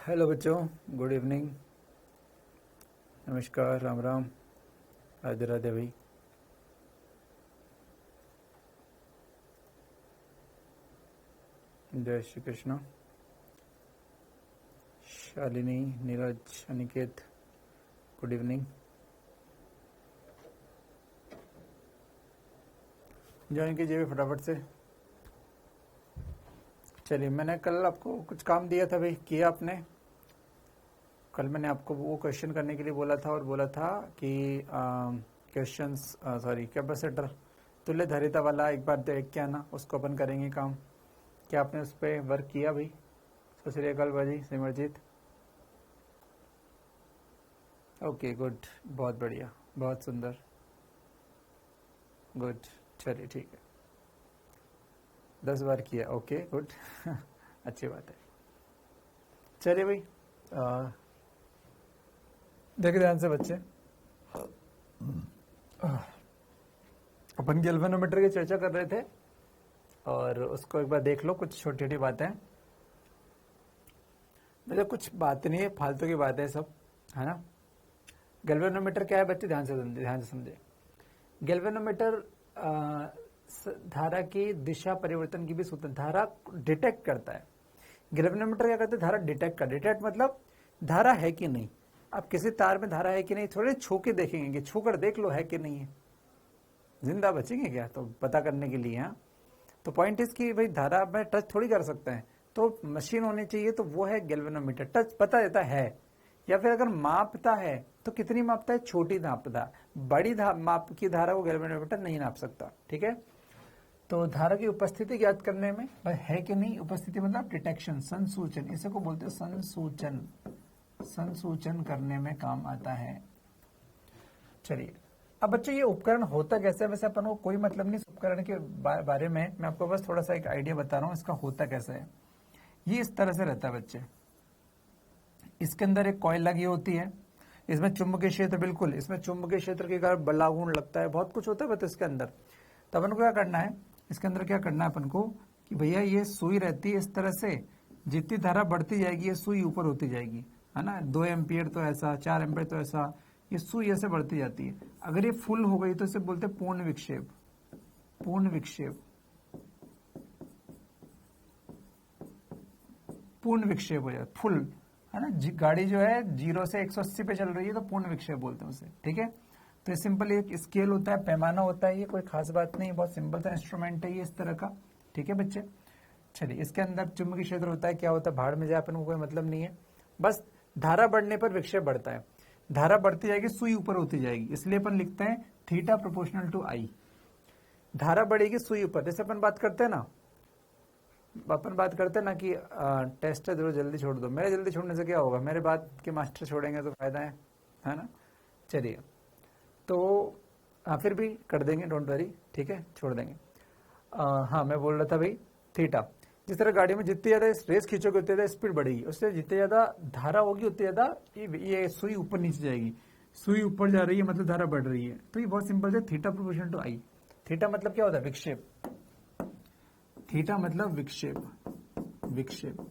Hello बच्चों, good evening, नमस्कार, राम राम, राधे राधे भाई। जय Shri Krishna. Shalini, Neeraj, Aniket, good evening. Join कीजिए भी फटाफट से। चलिए, मैंने कल आपको कुछ काम दिया था भाई, किया आपने? कल मैंने आपको वो क्वेश्चन करने के लिए बोला था और बोला था कि क्वेश्चंस कैपेसिटर तुल्य धारिता वाला एक बार देख के आना, उसको अपन करेंगे काम। क्या आपने उस पर वर्क किया भाई? सत श्री अकाल बाजी, सिमरजीत। ओके, गुड, बहुत बढ़िया, बहुत सुंदर, गुड। चलिए ठीक है, 10 बार किया, ओके गुड। अच्छी बात है। चलिए भाई, देखिए ध्यान से बच्चे, अपन गैल्वेनोमीटर की चर्चा कर रहे थे और उसको एक बार देख लो। कुछ छोटी छोटी बातें, मतलब कुछ बात नहीं है, फालतू की बातें सब, है ना। गैल्वेनोमीटर क्या है बच्चे? ध्यान से समझे। गैल्वेनोमीटर धारा की दिशा परिवर्तन की भी सूत्र, धारा डिटेक्ट करता है। गैल्वेनोमीटर क्या करता है? धारा डिटेक्ट कर, डिटेक्ट मतलब धारा है कि नहीं। अब किसी तार में धारा है कि नहीं थोड़े छू के देखेंगे कि छू कर देख लो है कि नहीं है, जिंदा बचेंगे क्या, तो पता करने के लिए। हाँ, तो पॉइंट इस कि भाई धारा में टच थोड़ी कर सकते हैं, तो मशीन होनी चाहिए, तो वो है गैल्वेनोमीटर। टच पता देता है, या फिर अगर मापता है तो कितनी मापता है? छोटी मापता, बड़ी माप की धारा को गैल्वेनोमीटर नहीं नाप सकता। ठीक है, तो धारा की उपस्थिति ज्ञात करने में है कि नहीं, उपस्थिति मतलब डिटेक्शन, संसूचन, इसे को बोलते हैं संसूचन, संसूचन करने में काम आता है। चलिए, अब बच्चों ये उपकरण होता कैसे है? वैसे अपन को कोई मतलब नहीं इस उपकरण के बारे में, मैं आपको बस थोड़ा सा एक आइडिया बता रहा हूँ इसका होता कैसे है। ये इस तरह से रहता है बच्चे, इसके अंदर एक कॉइल लगी होती है, इसमें चुंबकीय क्षेत्र, बिल्कुल इसमें चुंबकीय क्षेत्र के कारण बल लागू लगता है, बहुत कुछ होता है बच्चे इसके अंदर। तो अपन को क्या करना है, इसके अंदर क्या करना है अपन को कि भैया ये सुई रहती है इस तरह से, जितनी धारा बढ़ती जाएगी ये सुई ऊपर होती जाएगी, है ना। 2 एम्पियर तो ऐसा, 4 एम्पियर तो ऐसा, ये सुई ऐसे बढ़ती जाती है। अगर ये फुल हो गई तो इसे बोलते हैं पूर्ण विक्षेप, पूर्ण विक्षेप, पूर्ण विक्षेप हो जाए फुल, है ना। गाड़ी जो है 0 से 180 पे चल रही है तो पूर्ण विक्षेप बोलते हैं उसे। ठीक है, तो ये सिंपल एक स्केल होता है, पैमाना होता है, ये कोई खास बात नहीं, बहुत सिंपल सा इंस्ट्रूमेंट है ये इस तरह का। ठीक है बच्चे, चलिए इसके अंदर चुंबकीय क्षेत्र होता है, क्या होता है भाड़ में जाए, अपन को कोई मतलब नहीं है। बस धारा बढ़ने पर विक्षेप बढ़ता है, धारा बढ़ती जाएगी सुई ऊपर होती जाएगी, इसलिए अपन लिखते हैं थीटा प्रोपोर्शनल टू आई। धारा बढ़ेगी सुई ऊपर, जैसे अपन बात करते हैं ना, अपन बात करते हैं ना कि टेस्ट है जल्दी छोड़ दो, मेरे जल्दी छोड़ने से क्या होगा, मेरे बाद के मास्टर छोड़ेंगे तो फायदा है ना। चलिए, तो फिर भी कर देंगे, डोंट वरी, ठीक है, छोड़ देंगे। हाँ, मैं बोल रहा था भाई, थीटा, जिस तरह गाड़ी में जितनी ज्यादा रेस खींचोगे उतनी ज्यादा स्पीड बढ़ेगी, उससे जितनी ज्यादा धारा होगी उतनी ज्यादा ये सुई ऊपर नीचे जाएगी, सुई ऊपर जा रही है मतलब धारा बढ़ रही है। तो ये बहुत सिंपल है, theta proportional to I. Theta मतलब क्या होता है? विक्षेप, थीटा मतलब विक्षेप, विक्षेप।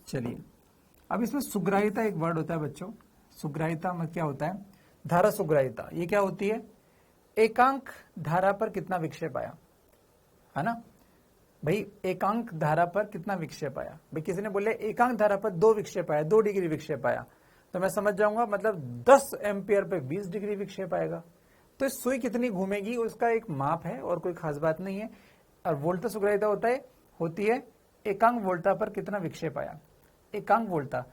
चलिए, अब इसमें सुग्राहिता एक वर्ड होता है बच्चों, सुग्राहिता में क्या होता है? धारा सुग्राहिता, ये क्या होती है? एकांक धारा पर कितना विक्षेप आया, है ना भाई। एकांक धारा पर कितना विक्षेप आया भाई, किसी ने बोले एकांक धारा पर 2 विक्षेप आया, 2 डिग्री विक्षेप आया, तो मैं समझ जाऊंगा मतलब 10 एम्पियर पे 20 डिग्री विक्षेप आएगा। तो इस सुई कितनी घूमेगी उसका एक माप है और कोई खास बात नहीं है। और वोल्टा सुग्राहिता होती है एकांक वोल्टा पर कितना विक्षेप आया। एकांक वोल्टा,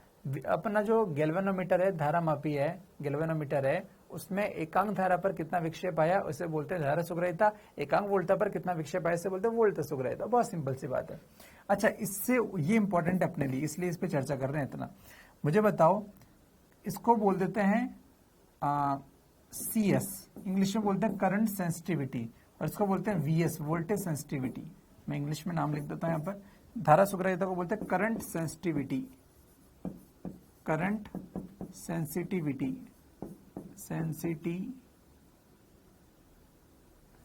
अपना जो गैल्वेनोमीटर है, धारा मापी है, गैल्वेनोमीटर है, उसमें एकांक धारा पर कितना विक्षेप आया उसे बोलते हैं धारा सुग्राहिता। एकांक वोल्टा पर कितना विक्षेप आया इसे बोलते हैं वोल्टा सुग्राहिता। बहुत सिंपल सी बात है। अच्छा, इससे ये इंपॉर्टेंट है अपने लिए, इसलिए इस पर चर्चा कर रहे हैं इतना। मुझे बताओ, इसको बोल देते हैं CS, इंग्लिश में बोलते हैं करंट सेंसिटिविटी, और इसको बोलते हैं VS, वोल्टेज सेंसिटिविटी। मैं इंग्लिश में नाम लिख देता हूं यहाँ पर। धारा सुग्राहिता को बोलते हैं current sensitivity, current sensitivity,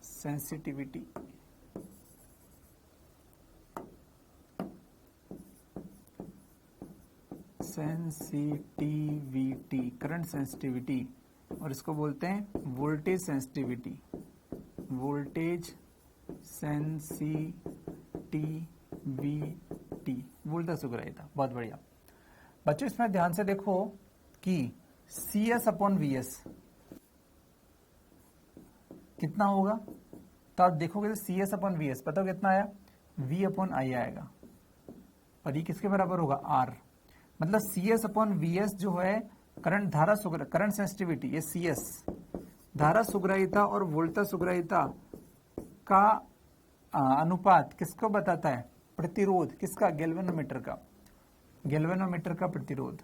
sensitivity. Sensitivity, current sensitivity, और इसको बोलते हैं voltage sensitivity, voltage sensitivity, voltage सुग्राह्यता। बहुत बढ़िया बच्चों, इसमें ध्यान से देखो कि CS अपॉन VS कितना होगा, तो आप देखोगे तो CS अपॉन VS पता हो कितना आया, V अपॉन I आएगा, और ये किसके बराबर होगा, R। मतलब CS अपॉन VS जो है करंट धारा करंट सेंसिटिविटी, ये CS धारा सुग्राह्यता और वोल्टेज सुग्राह्यता का अनुपात किसको बताता है, प्रतिरोध किसका, गैल्वेनोमीटर का, गैल्वेनोमीटर का प्रतिरोध,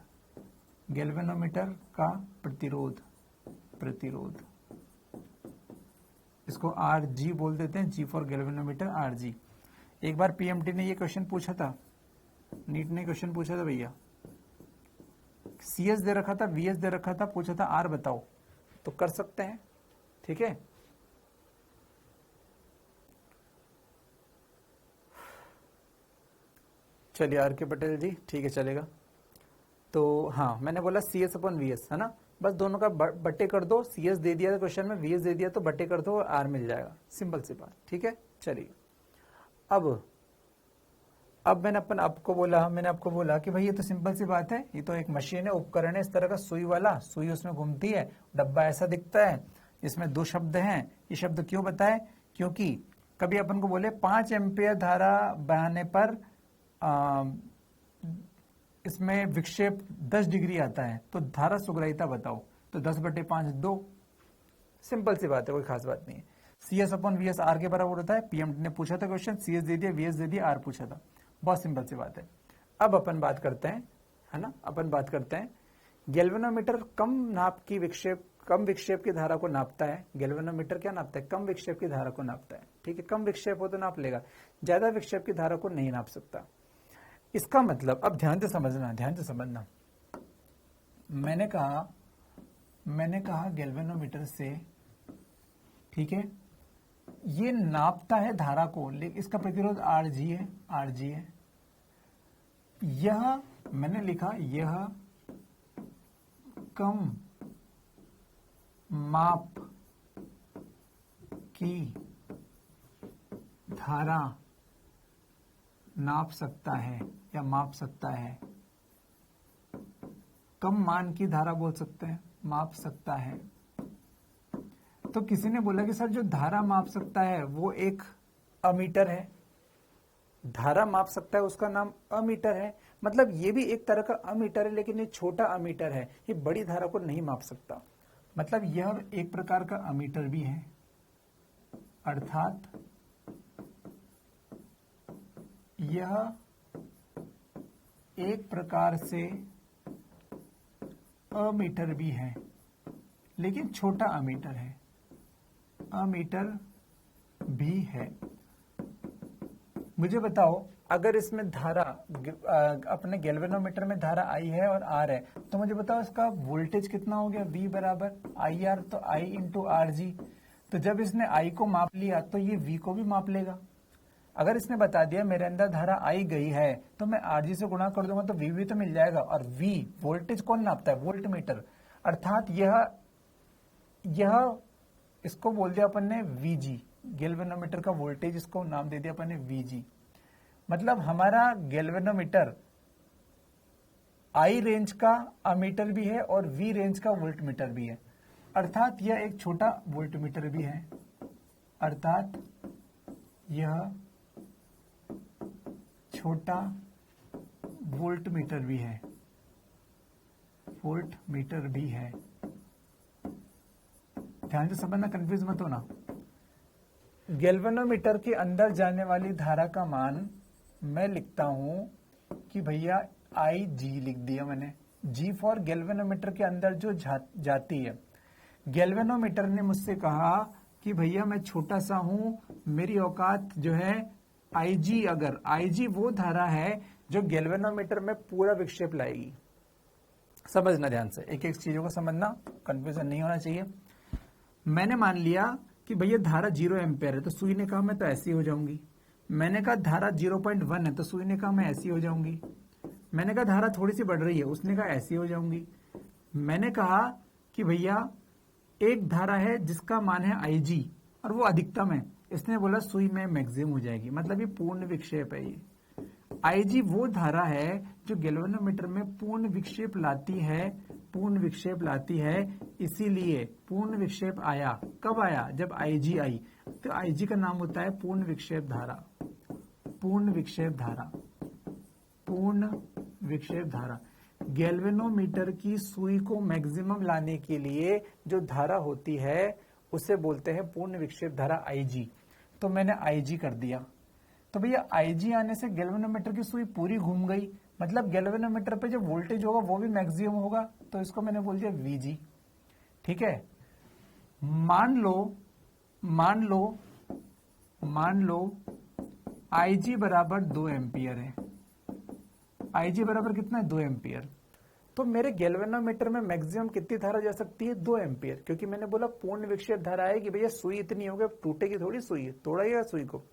गैल्वेनोमीटर का प्रतिरोध, प्रतिरोध इसको RG बोल देते हैं, G फॉर गैल्वेनोमीटर, RG। एक बार PMT ने ये क्वेश्चन पूछा था, नीट ने क्वेश्चन पूछा था भैया, CS दे रखा था, VS दे रखा था, पूछा था R बताओ, तो कर सकते हैं, ठीक है। चलिए RK पटेल जी, ठीक है चलेगा। तो हाँ मैंने बोला CS अपॉन VS है ना, बस दोनों का बट्टे कर दो, CS दे दिया क्वेश्चन में, VS दे दिया तो बट्टे कर दो और R मिल जाएगा, सिंपल सी बात, ठीक है। चलिए अब मैंने आपको बोला कि भाई ये तो सिंपल सी बात है, ये तो एक मशीन है, उपकरण है, इस तरह का सुई वाला, सुई उसमें घूमती है, डब्बा ऐसा दिखता है, इसमें दो शब्द हैं। ये शब्द क्यों बताए, क्योंकि कभी अपन को बोले 5 एम्पियर धारा बहाने पर इसमें विक्षेप 10 डिग्री आता है, तो धारा सुग्राह्यता बताओ, तो 10/5 2, सिंपल सी बात है, कोई खास बात नहीं है। CS अपॉन VS R के बराबर होता है। PMT ने पूछा था क्वेश्चन, CS दे दिया, VS दे दिया, R पूछा था, बहुत सिंपल सी बात है। अब अपन बात करते हैं, है ना, अपन बात करते हैं गैल्वेनोमीटर कम विक्षेप की धारा को नापता है। गैल्वेनोमीटर क्या नापता है, कम विक्षेप की धारा को नापता है, ठीक है, कम विक्षेप हो तो नाप लेगा, ज्यादा विक्षेप की धारा को नहीं नाप सकता। इसका मतलब, अब ध्यान से समझना, मैंने कहा गैल्वेनोमीटर से, ठीक है, ये नापता है धारा को, लेकिन इसका प्रतिरोध RG है। यह मैंने लिखा, यह कम माप की धारा नाप सकता है या माप सकता है, कम मान की धारा बोल सकते हैं, माप सकता है। तो किसी ने बोला कि सर जो धारा माप सकता है वो एक अमीटर है, धारा माप सकता है उसका नाम अमीटर है, मतलब ये भी एक तरह का अमीटर है, लेकिन ये छोटा अमीटर है, ये बड़ी धारा को नहीं माप सकता। मतलब यह एक प्रकार का अमीटर भी है, अर्थात यह एक प्रकार से अमीटर भी है, लेकिन छोटा अमीटर है, अमीटर भी है। मुझे बताओ, अगर इसमें धारा, अपने गैल्वेनोमीटर में धारा I है और R है, तो मुझे बताओ इसका वोल्टेज कितना हो गया, V बराबर IR, तो I इंटू RG। तो जब इसने I को माप लिया तो ये V को भी माप लेगा। अगर इसने बता दिया मेरे अंदर धारा आई गई है, तो मैं RG से गुणा कर दूंगा तो V भी तो मिल जाएगा। और V वोल्टेज कौन नापता है, वोल्ट मीटर, अर्थात यह इसको बोल दिया अपन ने VG, गैल्वेनोमीटर का वोल्टेज, इसको नाम दे दिया अपन ने VG। मतलब हमारा गैल्वेनोमीटर I रेंज का अमीटर भी है और V रेंज का वोल्ट मीटर भी है, अर्थात यह एक छोटा वोल्ट मीटर भी है, अर्थात यह छोटा वोल्ट मीटर भी है, वोल्ट मीटर भी है। ध्यान से समझना, कंफ्यूज मत होना। गैल्वेनोमीटर के अंदर जाने वाली धारा का मान मैं लिखता हूं कि भैया IG लिख दिया मैंने, G फॉर गैल्वेनोमीटर के अंदर जो जाती है। गैल्वेनोमीटर ने मुझसे कहा कि भैया मैं छोटा सा हूं, मेरी औकात जो है IG, अगर IG वो धारा है जो गैल्वेनोमीटर में पूरा विक्षेप लाएगी। समझना ध्यान से, एक एक चीजों को समझना, कंफ्यूजन नहीं होना चाहिए। मैंने मान लिया कि भैया धारा 0 एम्पेयर है, तो सुई ने कहा मैं तो ऐसी हो जाऊंगी। मैंने कहा धारा 0.1 है, तो सुई ने कहा मैं ऐसी हो जाऊंगी। मैंने कहा धारा थोड़ी सी बढ़ रही है, उसने कहा ऐसी हो जाऊंगी। मैंने कहा कि भैया एक धारा है जिसका मान है IG और वो अधिकतम है, इसने बोला सुई में मैक्सिमम हो जाएगी, मतलब ये पूर्ण विक्षेप है। ये IG वो धारा है जो गैल्वेनोमीटर में पूर्ण विक्षेप लाती है, पूर्ण विक्षेप लाती है। इसीलिए पूर्ण विक्षेप आया, कब आया? जब IG आई। तो IG का नाम होता है पूर्ण विक्षेप धारा, पूर्ण विक्षेप धारा, पूर्ण विक्षेप धारा। गैल्वेनोमीटर की सुई को मैक्सिमम लाने के लिए जो धारा होती है उसे बोलते हैं पूर्ण विक्षेप धारा IG। तो मैंने IG कर दिया। तो भैया IG आने से गैल्वेनोमीटर की सुई पूरी घूम गई, मतलब गैल्वेनोमीटर पे जो वोल्टेज होगा वो भी मैक्सिमम होगा, तो इसको मैंने बोल दिया VG। ठीक है, मान लो IG बराबर 2 एम्पियर है। IG बराबर कितना है? 2 एम्पियर। तो मेरे गैल्वेनोमीटर में मैक्सिमम कितनी धारा जा सकती है? 2 एम्पियर, क्योंकि मैंने बोला पूर्ण विक्षेप धारा है कि भैया सुई इतनी होगी, टूटेगी थोड़ी सुई, तोड़ेगा सुई को।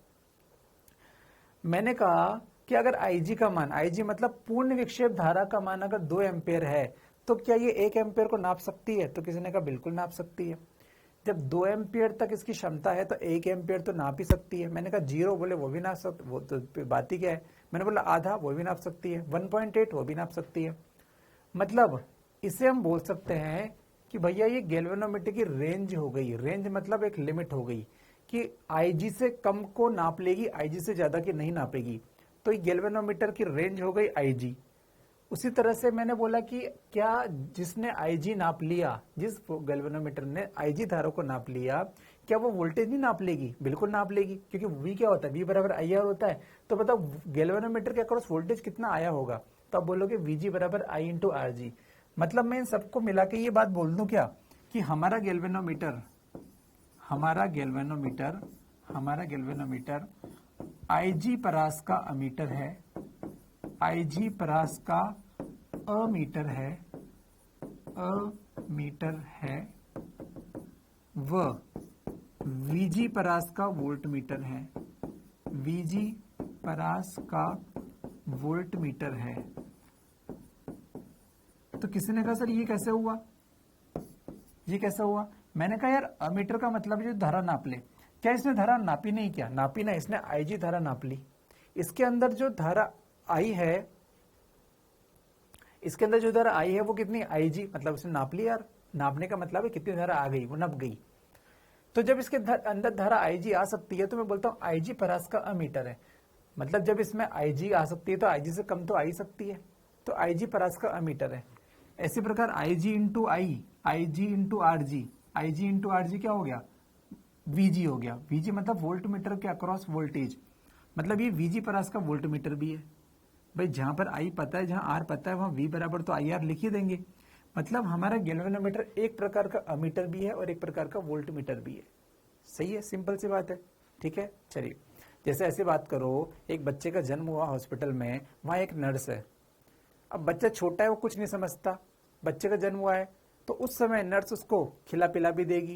मैंने कहा कि अगर IG का मान, IG मतलब पूर्ण विक्षेप धारा का मान अगर 2 एम्पियर है तो क्या ये 1 एम्पियर को नाप सकती है? तो किसी ने कहा बिल्कुल नाप सकती है। जब 2 एम्पियर तक इसकी क्षमता है तो 1 एम्पियर तो नाप ही सकती है। मैंने कहा 0 बोले वो भी नाप सकती, वो तो बात ही क्या है। मैंने बोला आधा, वो भी नाप सकती है। 1.8 वो भी नाप सकती है। मतलब इसे हम बोल सकते हैं कि भैया ये गैल्वेनोमीटर की रेंज हो गई। रेंज मतलब एक लिमिट हो गई कि IG से कम को नाप लेगी, IG से ज्यादा की नहीं नापेगी। तो ये गैल्वेनोमीटर की रेंज हो गई IG। उसी तरह से मैंने बोला कि क्या जिसने IG नाप लिया, जिस गैल्वेनोमीटर ने IG धारा को नाप लिया, क्या वो वोल्टेज नहीं नाप लेगी? बिल्कुल नाप लेगी, क्योंकि V क्या होता है? V बराबर IR होता है। तो बताओ गैल्वेनोमीटर के अक्रॉस वोल्टेज कितना आया होगा? तो आप बोलोगे VG बराबर I इंटू RG। मतलब मैं इन सबको मिला के ये बात बोल दूं क्या कि हमारा गैल्वेनोमीटर IG परास का अमीटर है, IG परास का अमीटर है, व VG परास का वोल्ट मीटर है, VG परास का वोल्ट मीटर है। तो किसी ने कहा सर ये कैसे हुआ? ये कैसे हुआ? मैंने कहा यार अमीटर का मतलब जो धारा नाप ले। क्या इसने धारा नापी नहीं? क्या नापी ना, इसने IG धारा नाप ली। इसके अंदर जो धारा आई है, इसके अंदर जो धारा आई है वो कितनी? IG, मतलब उसने नाप ली यार। नापने का मतलब है कितनी धारा आ गई, वो नप गई। तो जब इसके अंदर धारा IG आ सकती है तो मैं बोलता हूं IG परास का अमीटर है। मतलब जब इसमें IG आ सकती है तो IG से कम तो आ ही सकती है, तो IG परास का अमीटर है। इसी प्रकार IG into RG, IG into RG क्या हो गया? VG हो गया। VG मतलब वोल्ट मीटर के अक्रॉस वोल्टेज, मतलब ये VG परास का वोल्ट मीटर भी है। भाई जहां पर I पता है, जहां R पता है, वहां V बराबर तो IR लिख ही देंगे। मतलब हमारा गैल्वेनोमीटर एक प्रकार का अमीटर भी है और एक प्रकार का वोल्ट मीटर भी है। सही है, सिंपल सी बात है। ठीक है, चलिए जैसे ऐसी बात करो, एक बच्चे का जन्म हुआ हॉस्पिटल में, वहां एक नर्स है। अब बच्चा छोटा है, वो कुछ नहीं समझता, बच्चे का जन्म हुआ है, तो उस समय नर्स उसको खिला पिला भी देगी।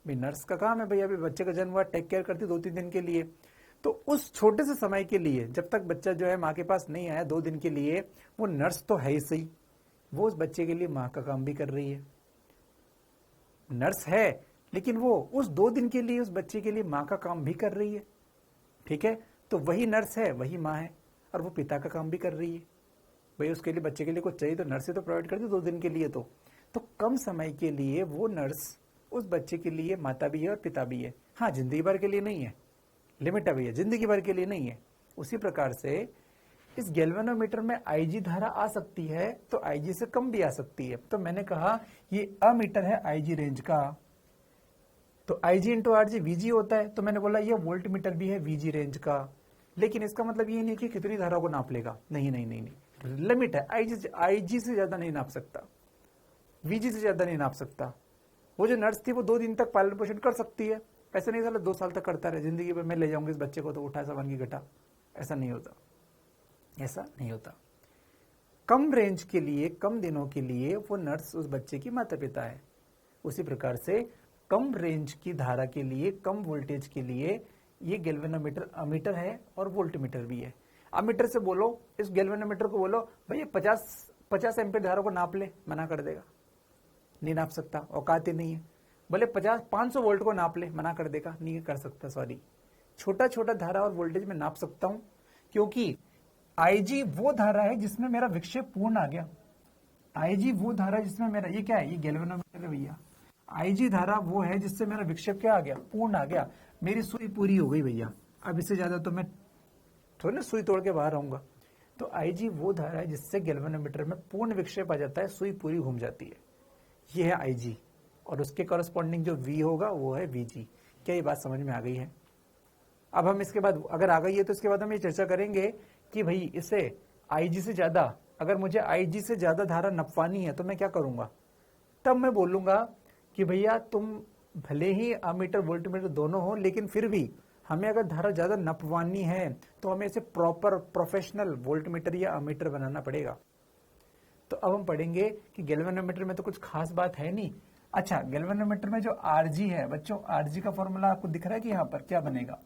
भाई नर्स का काम है, भैया अभी बच्चे का जन्म हुआ, टेक केयर करती 2-3 दिन के लिए। तो उस छोटे से समय के लिए, जब तक बच्चा जो है माँ के पास नहीं आया 2 दिन के लिए, वो नर्स तो है ही सही, वो उस बच्चे के लिए माँ का काम भी कर रही है। नर्स है लेकिन वो उस 2 दिन के लिए उस बच्चे के लिए माँ का काम भी कर रही है। ठीक है, तो वही नर्स है, वही माँ है, और वो पिता का काम भी कर रही है। भाई उसके लिए, बच्चे के लिए कुछ चाहिए तो नर्स ही तो प्रोवाइड करती 2 दिन के लिए। तो कम समय के लिए वो नर्स उस बच्चे के लिए माता भी है और पिता भी है। हाँ, जिंदगी भर के लिए नहीं है, लिमिट अभी है, जिंदगी भर के लिए नहीं है। उसी प्रकार से इस गैल्वेनोमीटर में IG धारा आ सकती है तो IG से कम भी आ सकती है। तो मैंने कहा ये अमीटर है IG रेंज का, तो IG इंटू RG VG होता है। तो मैंने बोला ये वोल्ट मीटर भी है VG रेंज का। लेकिन इसका मतलब ये नहीं कि कितनी धारा को नाप लेगा, नहीं नहीं नहीं नहीं, लिमिट है। IG से ज्यादा नहीं नाप सकता, VG से ज्यादा नहीं नाप सकता। वो जो नर्स थी वो 2 दिन तक पालन पोषण कर सकती है, ऐसा नहीं साला 2 साल तक करता रहे, जिंदगी में मैं ले जाऊंगी इस बच्चे को तो उठा सामान की घटा, ऐसा नहीं होता, ऐसा नहीं होता। कम रेंज के लिए, कम दिनों के लिए वो नर्स उस बच्चे की माता पिता है। उसी प्रकार से कम रेंज की धारा के लिए, कम वोल्टेज के लिए ये गैल्वेनोमीटर अमीटर है और वोल्ट मीटर भी है। अमीटर से बोलो, इस गैल्वेनोमीटर को बोलो भाई 50 एम्पीयर धारा को नाप ले, मना कर देगा, नहीं नाप सकता, औकात ही नहीं है। बोले 500 वोल्ट को नाप ले, मना कर देगा, नहीं कर सकता, सॉरी। छोटा छोटा धारा और वोल्टेज में नाप सकता हूं, क्योंकि आईजी वो धारा है जिसमें मेरा विक्षेप पूर्ण आ गया। आईजी वो धारा जिसमें मेरा, ये क्या है, ये गैल्वेनोमीटर है भैया। आईजी धारा वो है जिससे मेरा विक्षेप क्या आ गया, पूर्ण आ गया, मेरी सुई पूरी हो गई भैया। अब इससे ज्यादा तो मैं थोड़ी ना सुई तोड़ के बाहर आऊंगा। तो आईजी वो धारा है जिससे गैल्वेनोमीटर में पूर्ण विक्षेप आ जाता है, सुई पूरी घूम जाती है, ये है आईजी। और उसके कॉरेस्पॉन्डिंग जो वी होगा वो है वीजी। क्या ये बात समझ में आ गई है? अब हम इसके बाद, अगर आ गई है तो इसके बाद हम ये चर्चा करेंगे कि भाई इसे आईजी से ज्यादा, अगर मुझे आईजी से ज्यादा धारा नपवानी है तो मैं क्या करूंगा। तब मैं बोलूंगा कि भैया तुम भले ही अमीटर वोल्टमीटर दोनों हो, लेकिन फिर भी हमें अगर धारा ज्यादा नपवानी है तो हमें इसे प्रॉपर प्रोफेशनल वोल्टमीटर या अमीटर बनाना पड़ेगा। तो अब हम पढ़ेंगे कि गैल्वेनोमीटर में तो कुछ खास बात है नहीं। अच्छा, गैल्वेनोमीटर में जो आरजी है बच्चों, आरजी का फॉर्मूला आपको दिख रहा है कि यहाँ पर क्या बनेगा,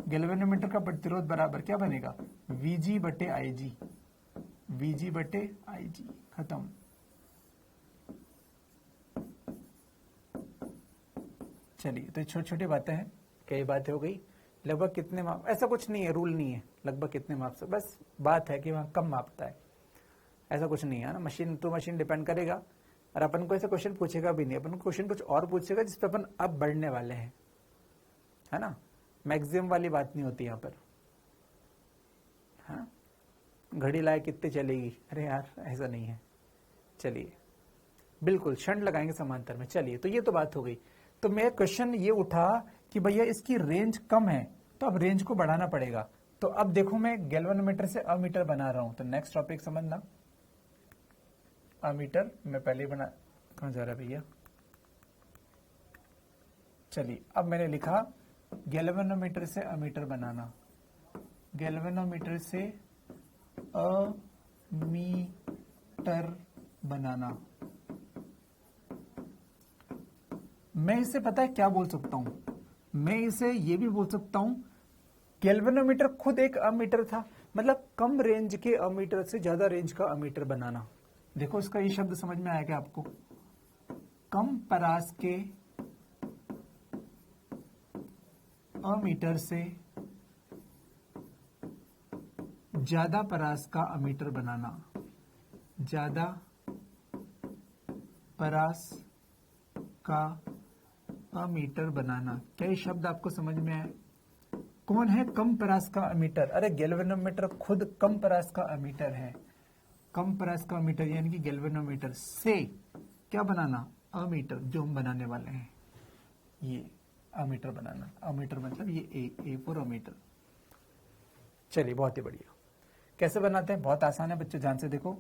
गैल्वेनोमीटर का प्रतिरोध बराबर क्या बनेगा, वीजी बटे आईजी, वीजी बटे आईजी, खत्म। चलिए, तो छोटी छोटी बातें हैं, कई बातें हो गई। लगभग कितने माप, ऐसा कुछ नहीं है, रूल नहीं है लगभग कितने माप से, बस बात है कि वहां कम मापता है, ऐसा कुछ नहीं है ना, मशीन टू मशीन डिपेंड करेगा। और अपन को ऐसा क्वेश्चन पूछेगा भी नहीं, अपन को क्वेश्चन कुछ और पूछेगा जिस पे अपन अब बढ़ने वाले हैं, है ना। मैक्सिमम वाली बात नहीं होती यहाँ पर। हाँ, घड़ी लाए कितने चलेगी, अरे यार ऐसा नहीं है। चलिए, बिल्कुल शंट लगाएंगे समांतर में। चलिए, तो ये तो बात हो गई। तो मेरा क्वेश्चन ये उठा कि भैया इसकी रेंज कम है, तो अब रेंज को बढ़ाना पड़ेगा। तो अब देखो, मैं गैल्वेनोमीटर से अमीटर बना रहा हूं, तो नेक्स्ट टॉपिक समझना, अमीटर मैं पहले बना, कहां जा रहा है भैया। चलिए, अब मैंने लिखा गैल्वेनोमीटर से अमीटर बनाना, गैल्वेनोमीटर से अमीटर बनाना। मैं इसे पता है क्या बोल सकता हूं, मैं इसे ये भी बोल सकता हूं, गैल्वेनोमीटर खुद एक अमीटर था, मतलब कम रेंज के अमीटर से ज्यादा रेंज का अमीटर बनाना। देखो इसका ये शब्द समझ में आया क्या आपको, कम परास के अमीटर से ज्यादा परास का अमीटर बनाना, ज्यादा परास का अमीटर बनाना। क्या ये शब्द आपको समझ में आया? कौन है कम परास का अमीटर? अरे गैल्वेनोमीटर खुद कम परास का अमीटर है। कम परास का अमीटर यानी कि गैल्वेनोमीटर से क्या बनाना, अमीटर, जो हम बनाने वाले हैं ये अमीटर बनाना। अमीटर मतलब ये ए फॉर अमीटर। चलिए, बहुत ही बढ़िया। कैसे बनाते हैं, बहुत आसान है बच्चों, ध्यान से देखो।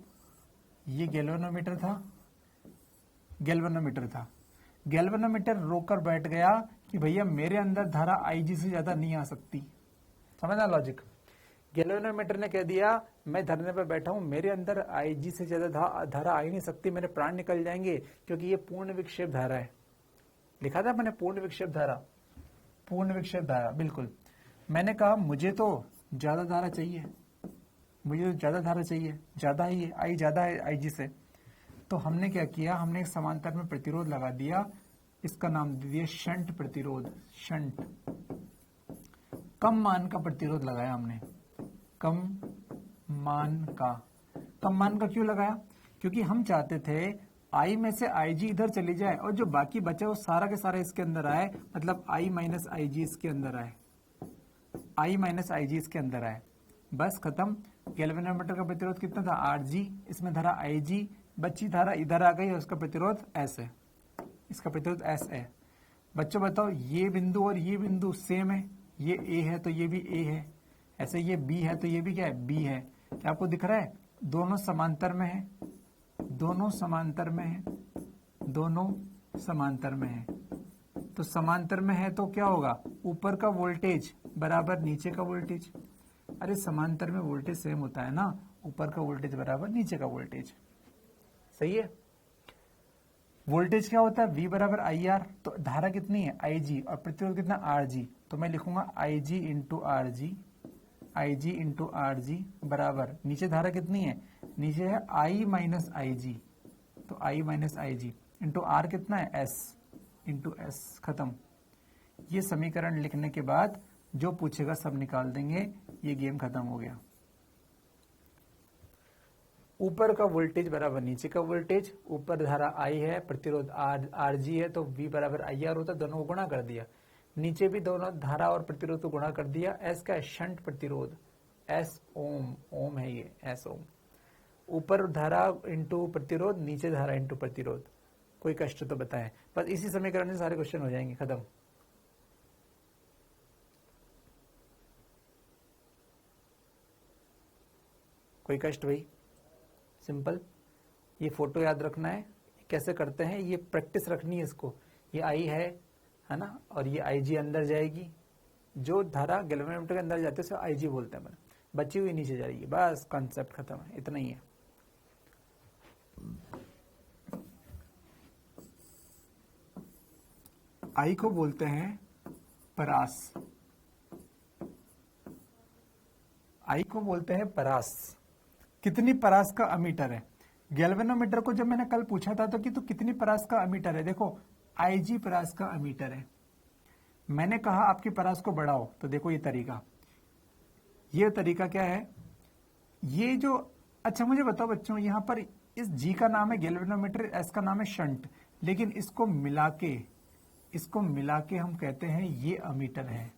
ये गैल्वेनोमीटर था, गैल्वेनोमीटर था, गैल्वेनोमीटर रोकर बैठ गया कि भैया मेरे अंदर धारा आईजी से ज्यादा नहीं आ सकती। समझना लॉजिक। गैल्वेनोमीटर ने कह दिया मैं धरने पर बैठा हूं, मेरे अंदर आईजी से ज्यादा धारा आ ही नहीं सकती, मेरे प्राण निकल जाएंगे, क्योंकि ये पूर्ण विक्षेप धारा है। लिखा था मैंने पूर्ण विक्षेप धारा, पूर्ण विक्षेप धारा, बिल्कुल। मैंने कहा मुझे तो ज्यादा धारा चाहिए, मुझे तो ज्यादा धारा चाहिए, ज्यादा ही है, आई ज्यादा है आईजी से। तो हमने क्या किया, हमने एक समांतर में प्रतिरोध लगा दिया, इसका नाम दे दिया शंट प्रतिरोध, शंट। कम मान का प्रतिरोध लगाया हमने, कम मान का। कम मान का क्यों लगाया, क्योंकि हम चाहते थे आई में से आईजी इधर चली जाए और जो बाकी बचे वो सारा के सारा इसके अंदर आए, मतलब आई माइनस आईजी इसके अंदर आए, आई माइनस आईजी इसके अंदर आए, बस खत्म। गैल्वेनोमीटर का प्रतिरोध कितना था, आरजी, इसमें धारा आईजी, बच्ची धारा इधर आ गई और उसका प्रतिरोध एस है, इसका प्रतिरोध एस है। बच्चों बताओ, ये बिंदु और ये बिंदु सेम है, ये ए है तो ये भी ए है, ऐसे ये बी है तो ये भी क्या है, बी है। क्या आपको दिख रहा है, दोनों समांतर में है, दोनों समांतर में है, दोनों समांतर में है। तो समांतर में है तो क्या होगा, ऊपर का वोल्टेज बराबर नीचे का वोल्टेज। अरे समांतर में वोल्टेज सेम होता है ना, ऊपर का वोल्टेज बराबर नीचे का वोल्टेज, सही है। वोल्टेज क्या होता है, V बराबर आई आर, तो धारा कितनी है, IG, और प्रतिरोध कितना, RG। तो मैं लिखूंगा IG इंटू RG आई जी इंटू आर जी बराबर, नीचे धारा कितनी है, नीचे है आई माइनस आई जी, तो I minus I G into R कितना है, एस इंटू एस, खत्म। ये समीकरण लिखने के बाद जो पूछेगा सब निकाल देंगे, ये गेम खत्म हो गया। ऊपर का वोल्टेज बराबर नीचे का वोल्टेज, ऊपर धारा आई है, प्रतिरोध आर जी है, तो V बराबर आई आर होता है, दोनों को गुणा कर दिया। नीचे भी दोनों धारा और प्रतिरोध को गुणा कर दिया। एस का शंट प्रतिरोध, एस ओम, ओम है ये, एस ओम। ऊपर धारा इंटू प्रतिरोध, नीचे धारा इंटू प्रतिरोध। कोई कष्ट तो बताएं, बस इसी समीकरण से सारे क्वेश्चन हो जाएंगे, खत्म। कोई कष्ट भाई, सिंपल। ये फोटो याद रखना है, कैसे करते हैं ये प्रैक्टिस रखनी है इसको। ये आई है ना, और ये आई जी अंदर जाएगी, जो धारा गैल्वेनोमीटर के अंदर जाते हैं उसे आई जी बोलते हैं, बची हुई नीचे जाएगी, बस कॉन्सेप्ट खत्म है, इतना ही है। आई को बोलते हैं परास, आई को बोलते हैं परास। कितनी परास का अमीटर है, गैल्वेनोमीटर को जब मैंने कल पूछा था तो कितनी परास का अमीटर है, देखो आईजी परास का अमीटर है। मैंने कहा आपकी परास को बढ़ाओ, तो देखो ये तरीका क्या है, ये जो, अच्छा मुझे बताओ बच्चों, यहां पर इस जी का नाम है गैल्वेनोमीटर, एस का नाम है शंट, लेकिन इसको मिला के हम कहते हैं ये अमीटर है,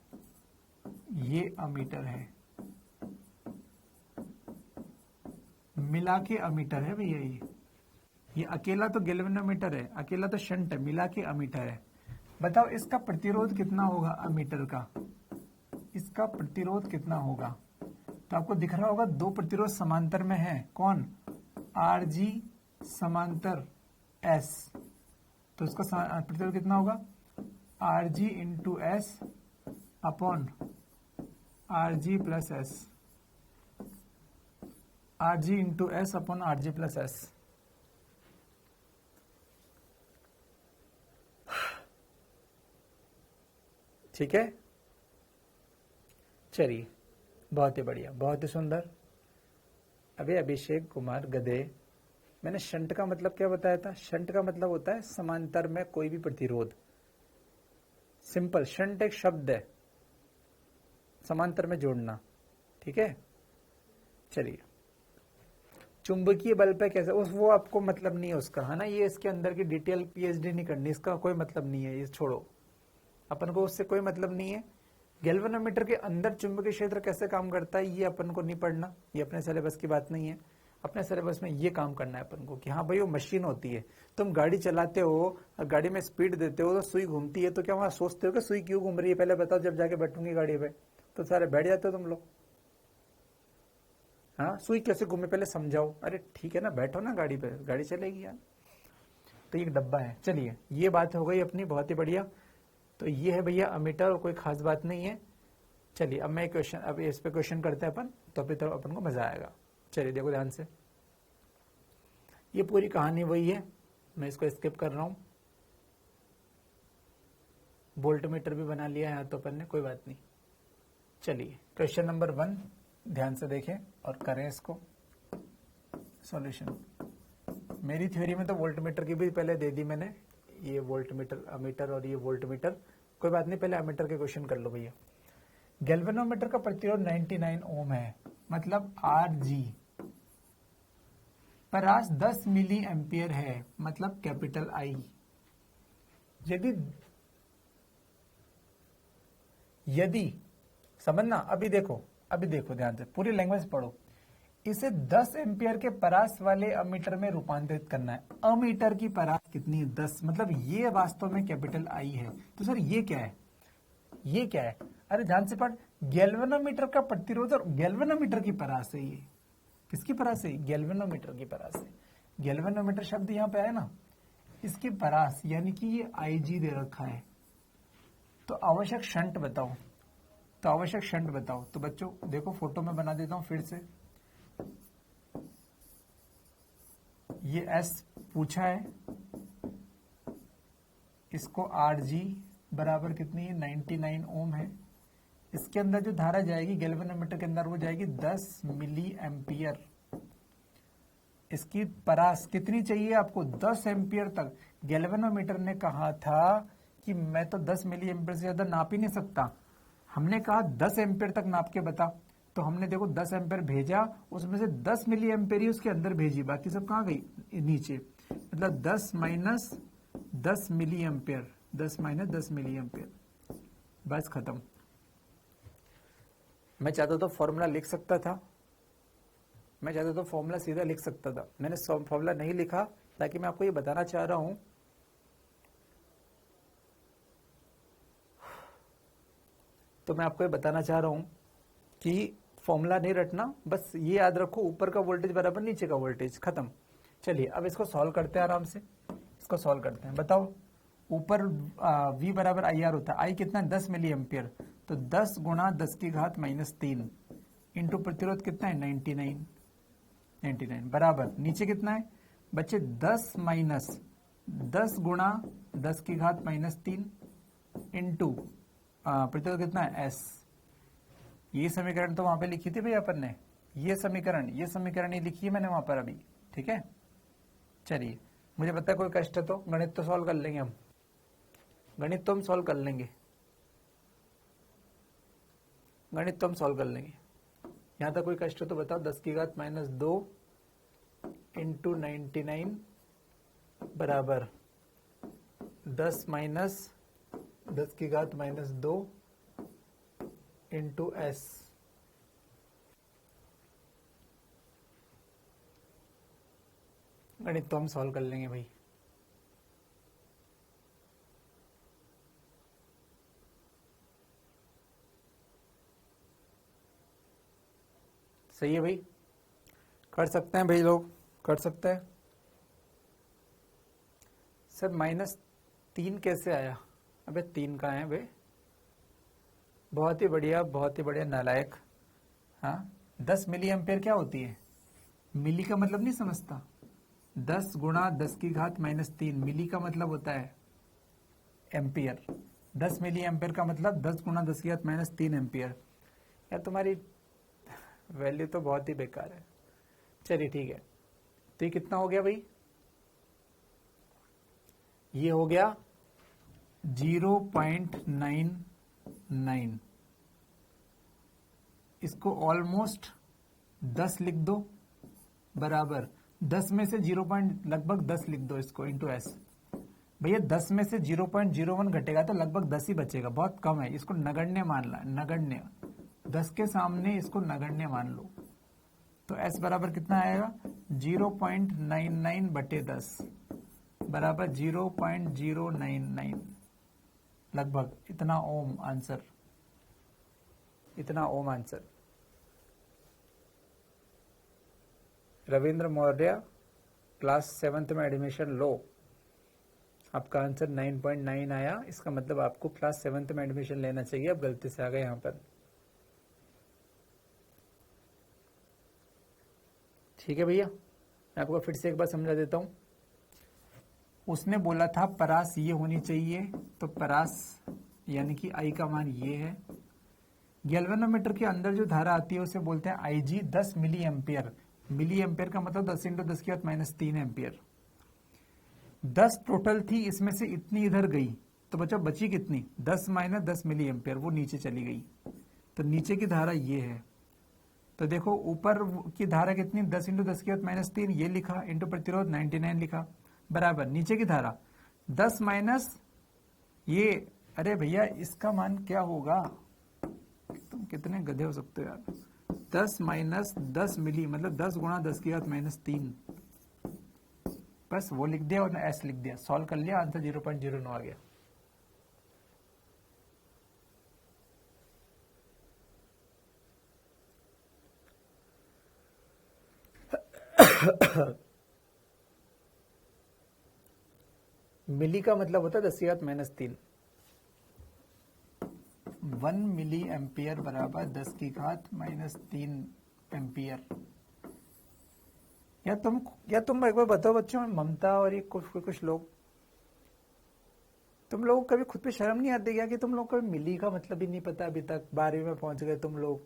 ये अमीटर है, मिला के अमीटर है भैया। ये अकेला तो गैल्वेनोमीटर है, अकेला तो शंट है, मिला के अमीटर है। बताओ इसका प्रतिरोध कितना होगा अमीटर का, इसका प्रतिरोध कितना होगा, तो आपको दिख रहा होगा दो प्रतिरोध समांतर में है, कौन, आर जी समांतर एस, तो इसका प्रतिरोध कितना होगा, R G into S upon R G plus S, R G into S upon R G plus S. ठीक है, चलिए, बहुत ही बढ़िया, बहुत ही सुंदर। अभी अभिषेक कुमार गधे, मैंने शंट का मतलब क्या बताया था, शंट का मतलब होता है समांतर में कोई भी प्रतिरोध, सिंपल। शंट एक शब्द है, समांतर में जोड़ना, ठीक है। चलिए, चुंबकीय बल पे कैसे, वो आपको मतलब नहीं है उसका, है ना, ये इसके अंदर की डिटेल पीएचडी नहीं करनी, इसका कोई मतलब नहीं है, ये छोड़ो, अपन को उससे कोई मतलब नहीं है। गैल्वेनोमीटर के अंदर चुंबकीय क्षेत्र कैसे काम करता है ये अपन को नहीं पढ़ना, ये अपने सिलेबस की बात नहीं है। अपने सिलेबस में ये काम करना है अपन को कि हाँ भाई वो मशीन होती है, तुम गाड़ी चलाते हो, गाड़ी में स्पीड देते हो तो सुई घूमती है, तो क्या वहां सोचते हो कि सुई क्यों घूम रही है, पहले बताओ, जब जाके बैठूंगी गाड़ी पे तो सारे बैठ जाते हो तुम लोग, हाँ सुई कैसे घूमे पहले समझाओ, अरे ठीक है ना, बैठो ना गाड़ी पे, गाड़ी चलेगी यार। तो ये एक डब्बा है। चलिए, ये बात हो गई अपनी, बहुत ही बढ़िया। तो ये है भैया अमीटर, और कोई खास बात नहीं है। चलिए अब मैं क्वेश्चन, अब इस पे क्वेश्चन करते हैं अपन, तो अभी तो अपन को मजा आएगा। चलिए देखो ध्यान से, ये पूरी कहानी वही है, मैं इसको स्किप कर रहा हूं। वोल्टमीटर भी बना लिया है तो अपन ने, कोई बात नहीं। चलिए क्वेश्चन नंबर 1 ध्यान से देखें और करें इसको सॉल्यूशन। मेरी थ्योरी में तो वोल्टमीटर की भी पहले दे दी मैंने, ये वोल्टमीटर, अमीटर और ये वोल्टमीटर, कोई बात नहीं, पहले अमीटर के क्वेश्चन कर लो भैया। गैल्वेनोमीटर का प्रतिरोध 99 ओम है, मतलब आर जी। परास 10 मिली एम्पियर है, मतलब कैपिटल आई। यदि समझना, अभी देखो ध्यान से, पूरी लैंग्वेज पढ़ो। इसे 10 एम्पियर के परास वाले अमीटर में रूपांतरित करना है। अमीटर की परास कितनी है, 10, मतलब ये वास्तव में कैपिटल आई है। तो सर ये क्या है, ये क्या है, अरे ध्यान से पढ़, गैल्वेनोमीटर का प्रतिरोध और गैल्वेनोमीटर की परास है। ये किसकी परास है, गैल्वेनोमीटर की परास है। गैल्वेनोमीटर शब्द यहां पे आया ना, इसकी परास यानी कि ये आईजी दे रखा है। तो आवश्यक शंट बताओ, तो बच्चों देखो फोटो में बना देता हूं फिर से। ये एस पूछा है, इसको आर जी बराबर कितनी है, 99 ओम है। इसके अंदर जो धारा जाएगी गैल्वेनोमीटर के अंदर वो जाएगी 10 मिली एम्पियर। इसकी परास कितनी चाहिए आपको? 10 एम्पियर तक। गैल्वेनोमीटर ने कहा था कि मैं तो 10 मिली एम्पियर से ज्यादा नाप ही नहीं सकता। हमने कहा 10 एम्पियर तक नाप के बता, तो हमने देखो 10 एम्पियर भेजा, उसमें से 10 मिली एम्पियर ही उसके अंदर भेजी, बाकी सब कहाँ गई? नीचे। मतलब 10 minus 10 milli ampere, 10 minus 10 milli ampere, बस खत्म। मैं चाहता तो फॉर्मूला लिख सकता था, मैं चाहता तो फॉर्मूला सीधा लिख सकता था, मैंने फॉर्मूला नहीं लिखा ताकि मैं आपको ये बताना चाह रहा हूं तो मैं आपको ये बताना चाह रहा हूं कि फॉर्मूला नहीं रटना, बस ये याद रखो ऊपर का वोल्टेज बराबर नीचे का वोल्टेज, खत्म। चलिए अब इसको सॉल्व करते हैं आराम से, इसको सॉल्व करते हैं। बताओ ऊपर V बराबर IR होता है, I कितना है? 10 मिली एम्पियर, तो 10 गुणा 10 की घात -3 इंटू प्रतिरोध कितना है? 99 बराबर नीचे कितना है बच्चे? 10 माइनस 10 गुणा 10 की घात -3 इंटू प्रतिरोध कितना है? S। ये समीकरण तो वहां पे लिखी थी भैया अपन ने, ये समीकरण ही लिखी है मैंने वहां पर अभी, ठीक है। चलिए मुझे पता है कोई कष्ट है तो गणित तो सॉल्व कर लेंगे हम, गणित तो हम सॉल्व कर लेंगे, गणित तो हम सॉल्व कर लेंगे। यहां तक कोई कष्ट है तो बताओ। 10 की घात -2 इंटू 99 बराबर 10 माइनस 10 की घात -2 इंटू S। गणित तो हम सॉल्व कर लेंगे भाई। सही है भाई, कर सकते हैं भाई, लोग कर सकते हैं। सर -3 कैसे आया? अबे 3 कहाँ है बे? बहुत ही बढ़िया नालायक। हाँ 10 मिली एम्पियर क्या होती है? मिली का मतलब नहीं समझता? 10 गुणा 10 की घात -3, मिली का मतलब होता है एम्पियर। 10 मिली एम्पियर का मतलब 10 गुणा 10 की घात -3 एम्पियर। यार तुम्हारी वैल्यू तो बहुत ही बेकार है। चलिए ठीक है, तो ये कितना हो गया भाई? ये हो गया 0.99। इसको ऑलमोस्ट 10 लिख दो बराबर 10 में से लगभग 10 लिख दो इसको इंटू S। भैया 10 में से 0.01 घटेगा तो लगभग 10 ही बचेगा, बहुत कम है, इसको नगण्य मान ला, नगण्य। 10 के सामने इसको नगण्य मान लो, तो S बराबर कितना आएगा? 0.99 बटे 10 बराबर 0.099, लगभग इतना ओम आंसर, इतना ohm answer. Ravindra Maurya class 7th में एडमिशन लो, आपका आंसर 9.9 आया, इसका मतलब आपको क्लास 7th में एडमिशन लेना चाहिए, अब गलती से आ गए यहां पर। ठीक है भैया, मैं आपको फिर से एक बार समझा देता हूं। उसने बोला था परास ये होनी चाहिए, तो परास यानी कि I का मान ये है। गैल्वेनोमीटर के अंदर जो धारा आती है उसे बोलते हैं IG 10 milli ampere. Milli ampere का मतलब 10 इंटू 10 की घात -3 एम्पियर। 10 टोटल थी, इसमें से इतनी इधर गई, तो बच्चा बची कितनी? 10 माइनस 10 मिली एम्पियर, वो नीचे चली गई, तो नीचे की धारा ये है। तो देखो ऊपर की धारा कितनी? 10 इंटू 10 की घात -3 ये लिखा, इंटू प्रतिरोध 99 लिखा, बराबर नीचे की धारा 10 माइनस ये। अरे भैया इसका मान क्या होगा? तुम कितने गधे हो सकते हो यार। 10 माइनस 10 मिली मतलब 10 गुणा 10 की घात -3, बस वो लिख दिया और S लिख दिया, सॉल्व कर लिया, आंसर 0.09 आ गया। मिली का मतलब होता है 10 की घात -3। 1 मिली एम्पियर बराबर 10 की घात -3 एम्पियर। या तुम एक बार बताओ बच्चों, ममता और ये कुछ लोग, तुम लोगों को कभी खुद पे शर्म नहीं आती क्या कि तुम लोग को मिली का मतलब ही नहीं पता अभी तक? 12वीं में पहुंच गए तुम लोग,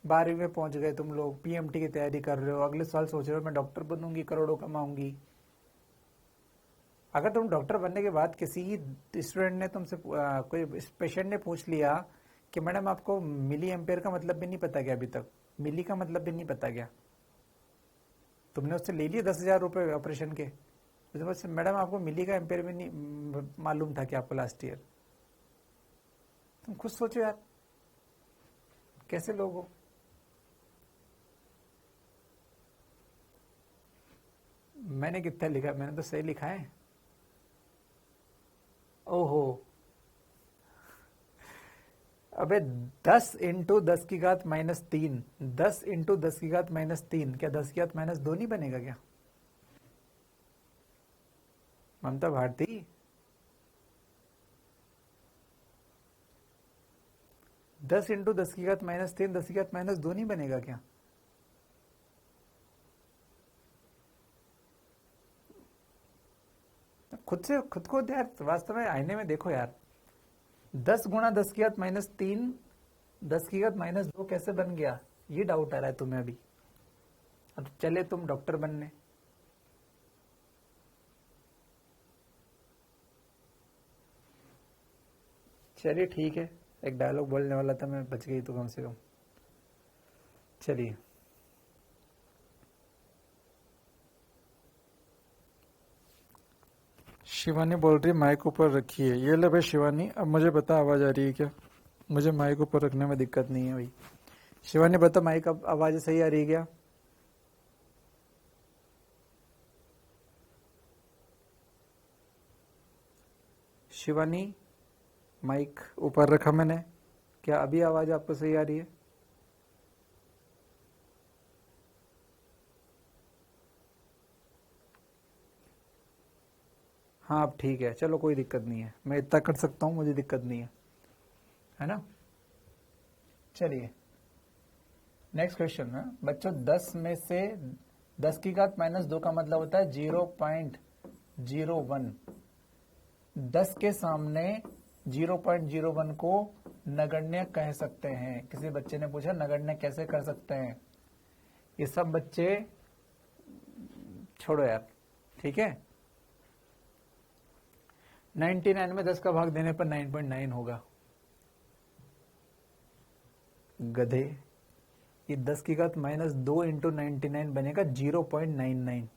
12वीं में पहुंच गए तुम लोग, पीएमटी की तैयारी कर रहे हो, अगले साल सोच रहे हो मैं डॉक्टर बनूंगी, करोड़ों कमाऊंगी। अगर तुम डॉक्टर बनने के बाद किसी स्टूडेंट ने तुमसे कोई पेशेंट ने पूछ लिया कि मैडम आपको मिली एम्पेयर का मतलब भी नहीं पता क्या अभी तक, मिली का मतलब भी नहीं पता क्या, तुमने उससे ले लिए 10,000 रुपये ऑपरेशन के, तो मैडम आपको मिली का एम्पेयर भी नहीं मालूम था कि आपको लास्ट ईयर। तुम खुद सोचो यार, कैसे लोग हो। मैंने कितना लिखा? मैंने तो सही लिखा है। ओहो, अबे 10 इंटू 10 की घात -3, 10 इंटू 10 की घात -3, क्या 10 की घात -2 नहीं बनेगा क्या? ममता भारती, 10 इंटू 10 की घात -3, 10 की घात -2 नहीं बनेगा क्या? खुद को यार वास्तव में आईने में देखो यार, 10 गुणा 10 की घात -3, 10 की घात -2 कैसे बन गया, ये डाउट आ रहा है तुम्हें अभी। अब चले तुम डॉक्टर बनने। चलिए ठीक है, एक डायलॉग बोलने वाला था मैं, बच गई तो कम से कम। चलिए, शिवानी बोल रही माइक ऊपर रखिए। ये ले भाई शिवानी, अब मुझे बता आवाज आ रही है क्या? मुझे माइक ऊपर रखने में दिक्कत नहीं है भाई। शिवानी बता, माइक अब आवाज सही आ रही है क्या? शिवानी, माइक ऊपर रखा मैंने, क्या अभी आवाज आपको सही आ रही है? हाँ अब ठीक है, चलो कोई दिक्कत नहीं है, मैं इतना कर सकता हूँ, मुझे दिक्कत नहीं है ना? चलिए नेक्स्ट क्वेश्चन है बच्चों, 10 में से 10 की घात -2 का मतलब होता है 0.01। 10 के सामने 0.01 को नगण्य कह सकते हैं। किसी बच्चे ने पूछा नगण्य कैसे कर सकते हैं? ये सब बच्चे छोड़ो यार, ठीक है। 99 में 10 का भाग देने पर 9.9 होगा। गधे, ये 10 की घात -2 इंटू 99 बनेगा 0.99।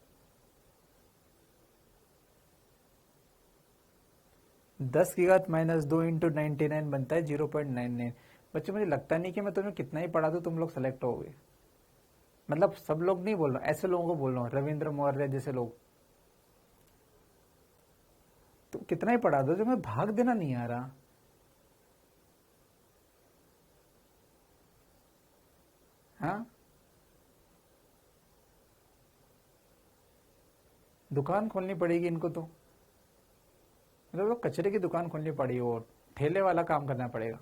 10 की घात -2 इंटू 99 बनता है 0.99। बच्चों मुझे लगता नहीं कि मैं तुम्हें कितना ही पढ़ा दूं तुम लोग सेलेक्ट होगे। मतलब सब लोग नहीं बोल रहा, ऐसे लोगों को बोल रहा हूँ, रविंद्र मौर्य जैसे लोग। तो कितना ही पढ़ा दो, जो मैं भाग देना नहीं आ रहा। हाँ, दुकान खोलनी पड़ेगी इनको तो, मतलब कचरे की दुकान खोलनी पड़ी, और ठेले वाला काम करना पड़ेगा।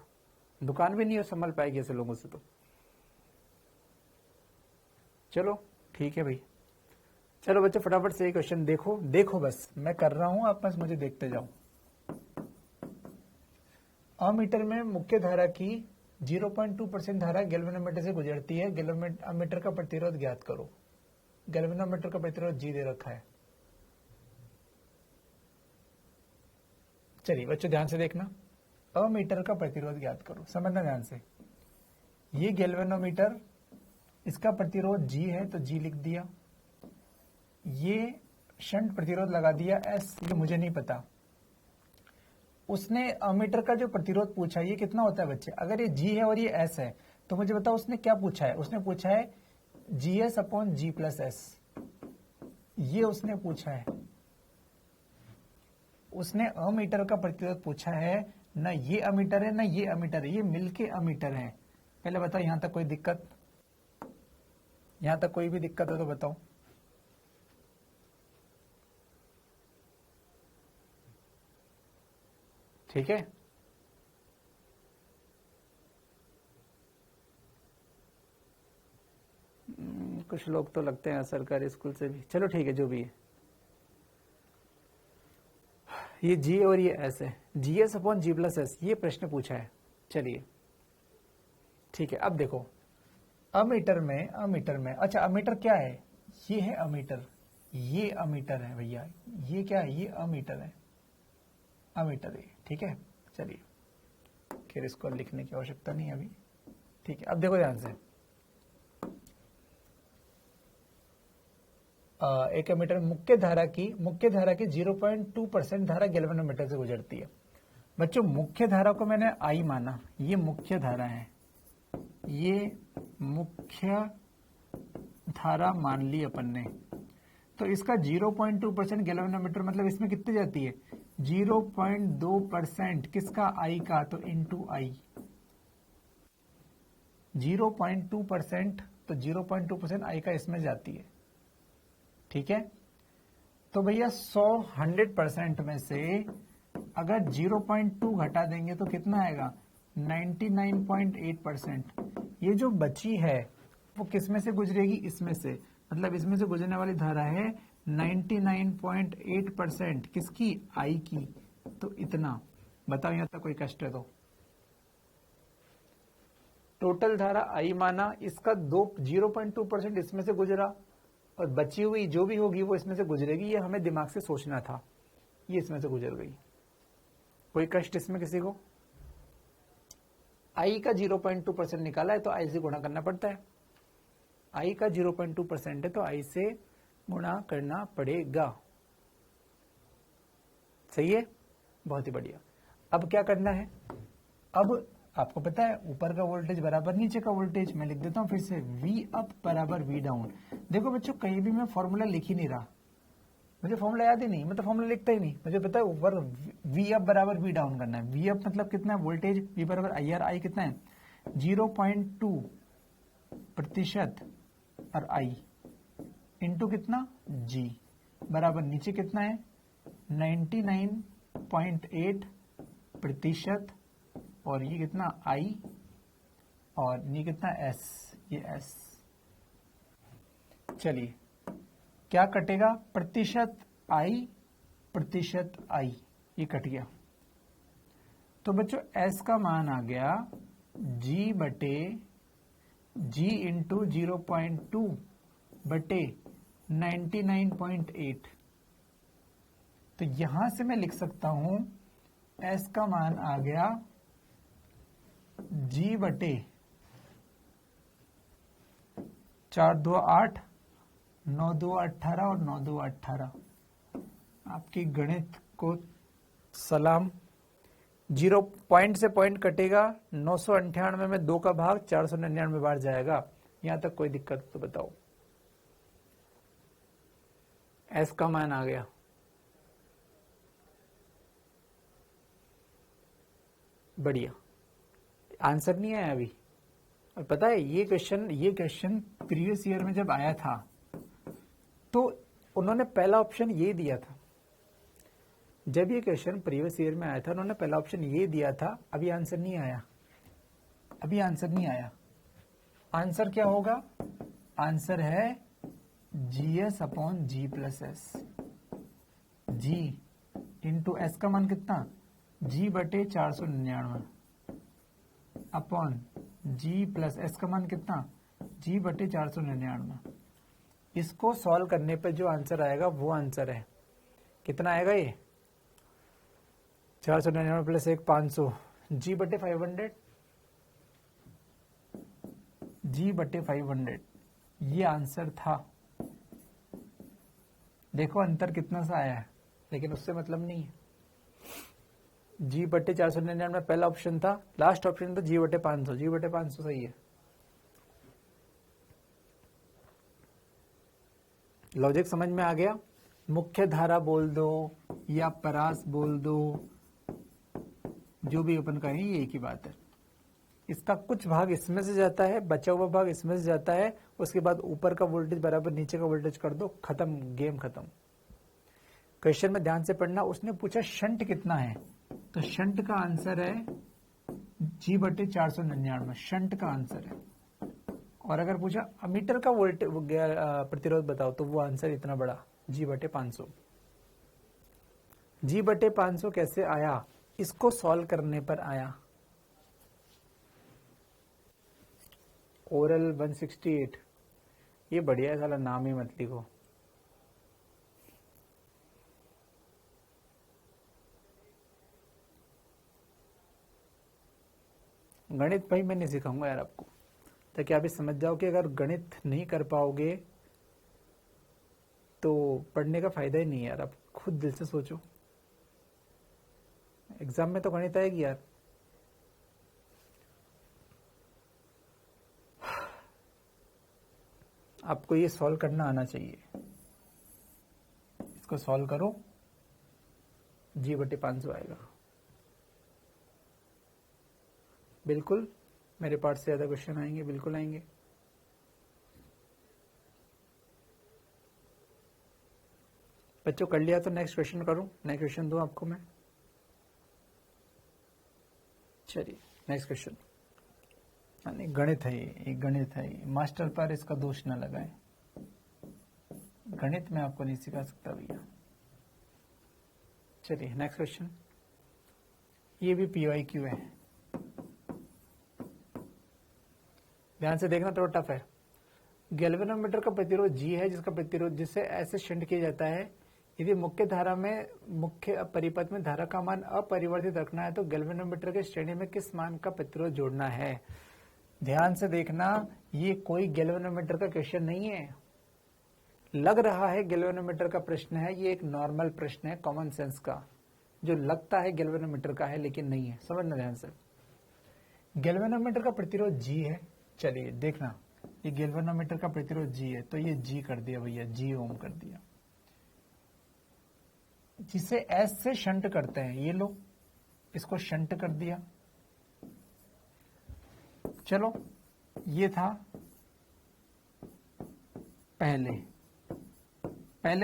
दुकान भी नहीं संभल पाएगी ऐसे लोगों से तो। चलो ठीक है भाई, चलो बच्चों फटाफट से ये क्वेश्चन देखो, देखो बस मैं कर रहा हूं, आप बस मुझे देखते जाओ। अमीटर में मुख्य धारा की 0.2% धारा गैल्वेनोमीटर से गुजरती है, गैल्वेनोमीटर का प्रतिरोध ज्ञात करो। गैल्वेनोमीटर का प्रतिरोध जी दे रखा है। चलिए बच्चों ध्यान से देखना, अमीटर का प्रतिरोध ज्ञात करो, समझना ध्यान से। ये गैल्वेनोमीटर, इसका प्रतिरोध जी है तो जी लिख दिया, ये शंट प्रतिरोध लगा दिया एस, ये मुझे नहीं पता। उसने अमीटर का जो प्रतिरोध पूछा ये कितना होता है बच्चे? अगर ये जी है और ये एस है तो मुझे बताओ उसने क्या पूछा है? उसने पूछा है GS upon G plus S, ये उसने पूछा है। उसने अमीटर का प्रतिरोध पूछा है, ना ये अमीटर है ना ये अमीटर है, ये मिलके अमीटर है। पहले बताओ यहां तक कोई दिक्कत? यहां तक कोई भी दिक्कत हो तो बताओ। ठीक है, कुछ लोग तो लगते हैं सरकारी स्कूल से भी, चलो ठीक है जो भी है। ये जी और ये एस है, जी एस अपॉन जी प्लस एस, ये प्रश्न पूछा है। चलिए ठीक है, अब देखो अमीटर में अच्छा अमीटर क्या है, ये है अमीटर, ये अमीटर है भैया, ये क्या है, ये अमीटर है, अमीटर है, ठीक है। चलिए खैर इसको लिखने की आवश्यकता नहीं है अभी, ठीक है। अब देखो ध्यान से, एक एमीटर मुख्य धारा की 0.2% धारा गैल्वेनोमीटर से गुजरती है। बच्चों मुख्य धारा को मैंने आई माना, ये मुख्य धारा है, ये मुख्य धारा मान ली अपन ने, तो इसका 0.2% गैल्वेनोमीटर मतलब इसमें कितनी जाती है, 0.2% किसका, आई का, तो इंटू आई 0.2%, तो 0.2% आई का इसमें जाती है, ठीक है। तो भैया 100% में से अगर 0.2 घटा देंगे तो कितना आएगा, 99.8%। ये जो बची है वो किस में से गुजरेगी, इसमें से, मतलब इसमें से गुजरने वाली धारा है 99.8% किसकी, आई की। तो इतना बताओ, यहां तक कोई कष्ट है तो टोटल धारा आई माना, इसका 0.2% इसमें से गुजरा और बची हुई जो भी होगी वो इसमें से गुजरेगी, ये हमें दिमाग से सोचना था, ये इसमें से गुजर गई। कोई कष्ट इसमें किसी को, आई का 0.2% निकाला है तो आई से गुणा करना पड़ता है, आई का 0.2% है तो आई से गुणा करना पड़ेगा, सही है, बहुत ही बढ़िया। अब क्या करना है, अब आपको पता है ऊपर का वोल्टेज बराबर नीचे का वोल्टेज, मैं लिख देता हूं फिर से, V अप बराबर V डाउन। देखो बच्चों कहीं भी मैं फॉर्मूला लिख ही नहीं रहा, मुझे फॉर्मूला याद ही नहीं, मैं तो फॉर्मूला लिखता ही नहीं, मुझे पता है ऊपर V अप बराबर V डाउन करना है। V अप मतलब कितना है, वोल्टेज, V बराबर IR, आई कितना है 0.2% और I इंटू कितना G बराबर नीचे कितना है 99.8% और ये कितना I और ये कितना S, ये S। चलिए क्या कटेगा, प्रतिशत I, ये कट गया। तो बच्चों S का मान आ गया G बटे G इंटू 0.2 बटे 99.8। तो यहां से मैं लिख सकता हूं S का मान आ गया G बटे 4 2 8, 9 2 18 और 9 2 18। आपकी गणित को सलाम। 0 पॉइंट से पॉइंट कटेगा, 998 में 2 का भाग 499 बार जाएगा। यहां तक कोई दिक्कत तो बताओ। एस का मान आ गया, बढ़िया। आंसर नहीं आया अभी। और पता है ये क्वेश्चन प्रीवियस ईयर में जब आया था तो उन्होंने पहला ऑप्शन ये दिया था। जब ये क्वेश्चन प्रीवियस ईयर में आया था उन्होंने पहला ऑप्शन ये दिया था। अभी आंसर नहीं आया, अभी आंसर नहीं आया। आंसर क्या होगा, आंसर है GS upon G plus S. G into S का मान कितना, G बटे 499 अपॉन G प्लस एस का मान कितना, G बटे 499। इसको सॉल्व करने पे जो आंसर आएगा वो आंसर है। कितना आएगा ये, 499 प्लस 1 500, G बटे 500, G बटे 500 ये आंसर था। देखो अंतर कितना सा आया है, लेकिन उससे मतलब नहीं है। G बटे 499 में पहला ऑप्शन था, लास्ट ऑप्शन था G बटे 500। G बटे 500 सही है। लॉजिक समझ में आ गया। मुख्य धारा बोल दो या परास बोल दो, जो भी अपन कहें ये एक ही बात है। इसका कुछ भाग इसमें से जाता है, बचा हुआ भाग इसमें से जाता है, उसके बाद ऊपर का वोल्टेज बराबर नीचे का वोल्टेज कर दो, खत्म, गेम खत्म। क्वेश्चन में ध्यान से पढ़ना। उसने पूछा शंट कितना है, तो शंट का आंसर है G बटे 499, शंट का आंसर है। और अगर पूछा अमीटर का वोल्टेज प्रतिरोध बताओ, तो वो आंसर इतना बड़ा, G बटे 500। G/500 कैसे आया, इसको सॉल्व करने पर आया। ओरल 168, ये बढ़िया है साला, नाम ही मत लिखो। गणित भाई मैं नहीं सिखाऊंगा यार आपको, ताकि आप ये समझ जाओ कि अगर गणित नहीं कर पाओगे तो पढ़ने का फायदा ही नहीं है यार। आप खुद दिल से सोचो, एग्जाम में तो गणित आएगी यार। आपको ये सॉल्व करना आना चाहिए। इसको सॉल्व करो, G/500 आएगा। बिल्कुल मेरे पार्ट से ज्यादा क्वेश्चन आएंगे, बिल्कुल आएंगे। बच्चों कर लिया तो नेक्स्ट क्वेश्चन करूं, नेक्स्ट क्वेश्चन दूं आपको मैं। चलिए नेक्स्ट क्वेश्चन, गणित है ये गणित है ये, मास्टर पर इसका दोष न लगाएं। गणित में आपको नहीं सिखा सकता भैया। चलिए नेक्स्ट क्वेश्चन, ये भी PYQ है, ध्यान से देखना, थोड़ा टफ है। गैल्वेनोमीटर का प्रतिरोध G है, जिसका प्रतिरोध जिससे ऐसे शंट किया जाता है। यदि मुख्य धारा में मुख्य परिपथ में धारा का मान अपरिवर्तित रखना है तो गैल्वेनोमीटर के श्रेणी में किस मान का प्रतिरोध जोड़ना है। ध्यान से देखना, ये कोई गैल्वेनोमीटर का क्वेश्चन नहीं है। लग रहा है गैल्वेनोमीटर का प्रश्न है, ये एक नॉर्मल प्रश्न है कॉमन सेंस का, जो लगता है गैल्वेनोमीटर का है लेकिन नहीं है। समझना ध्यान से, गैल्वेनोमीटर का प्रतिरोध G है। चलिए देखना, ये गैल्वेनोमीटर का प्रतिरोध G है, तो ये G कर दिया भैया, G ओम कर दिया। जिसे S से शंट करते हैं, ये लो इसको शंट कर दिया। चलो ये था पहले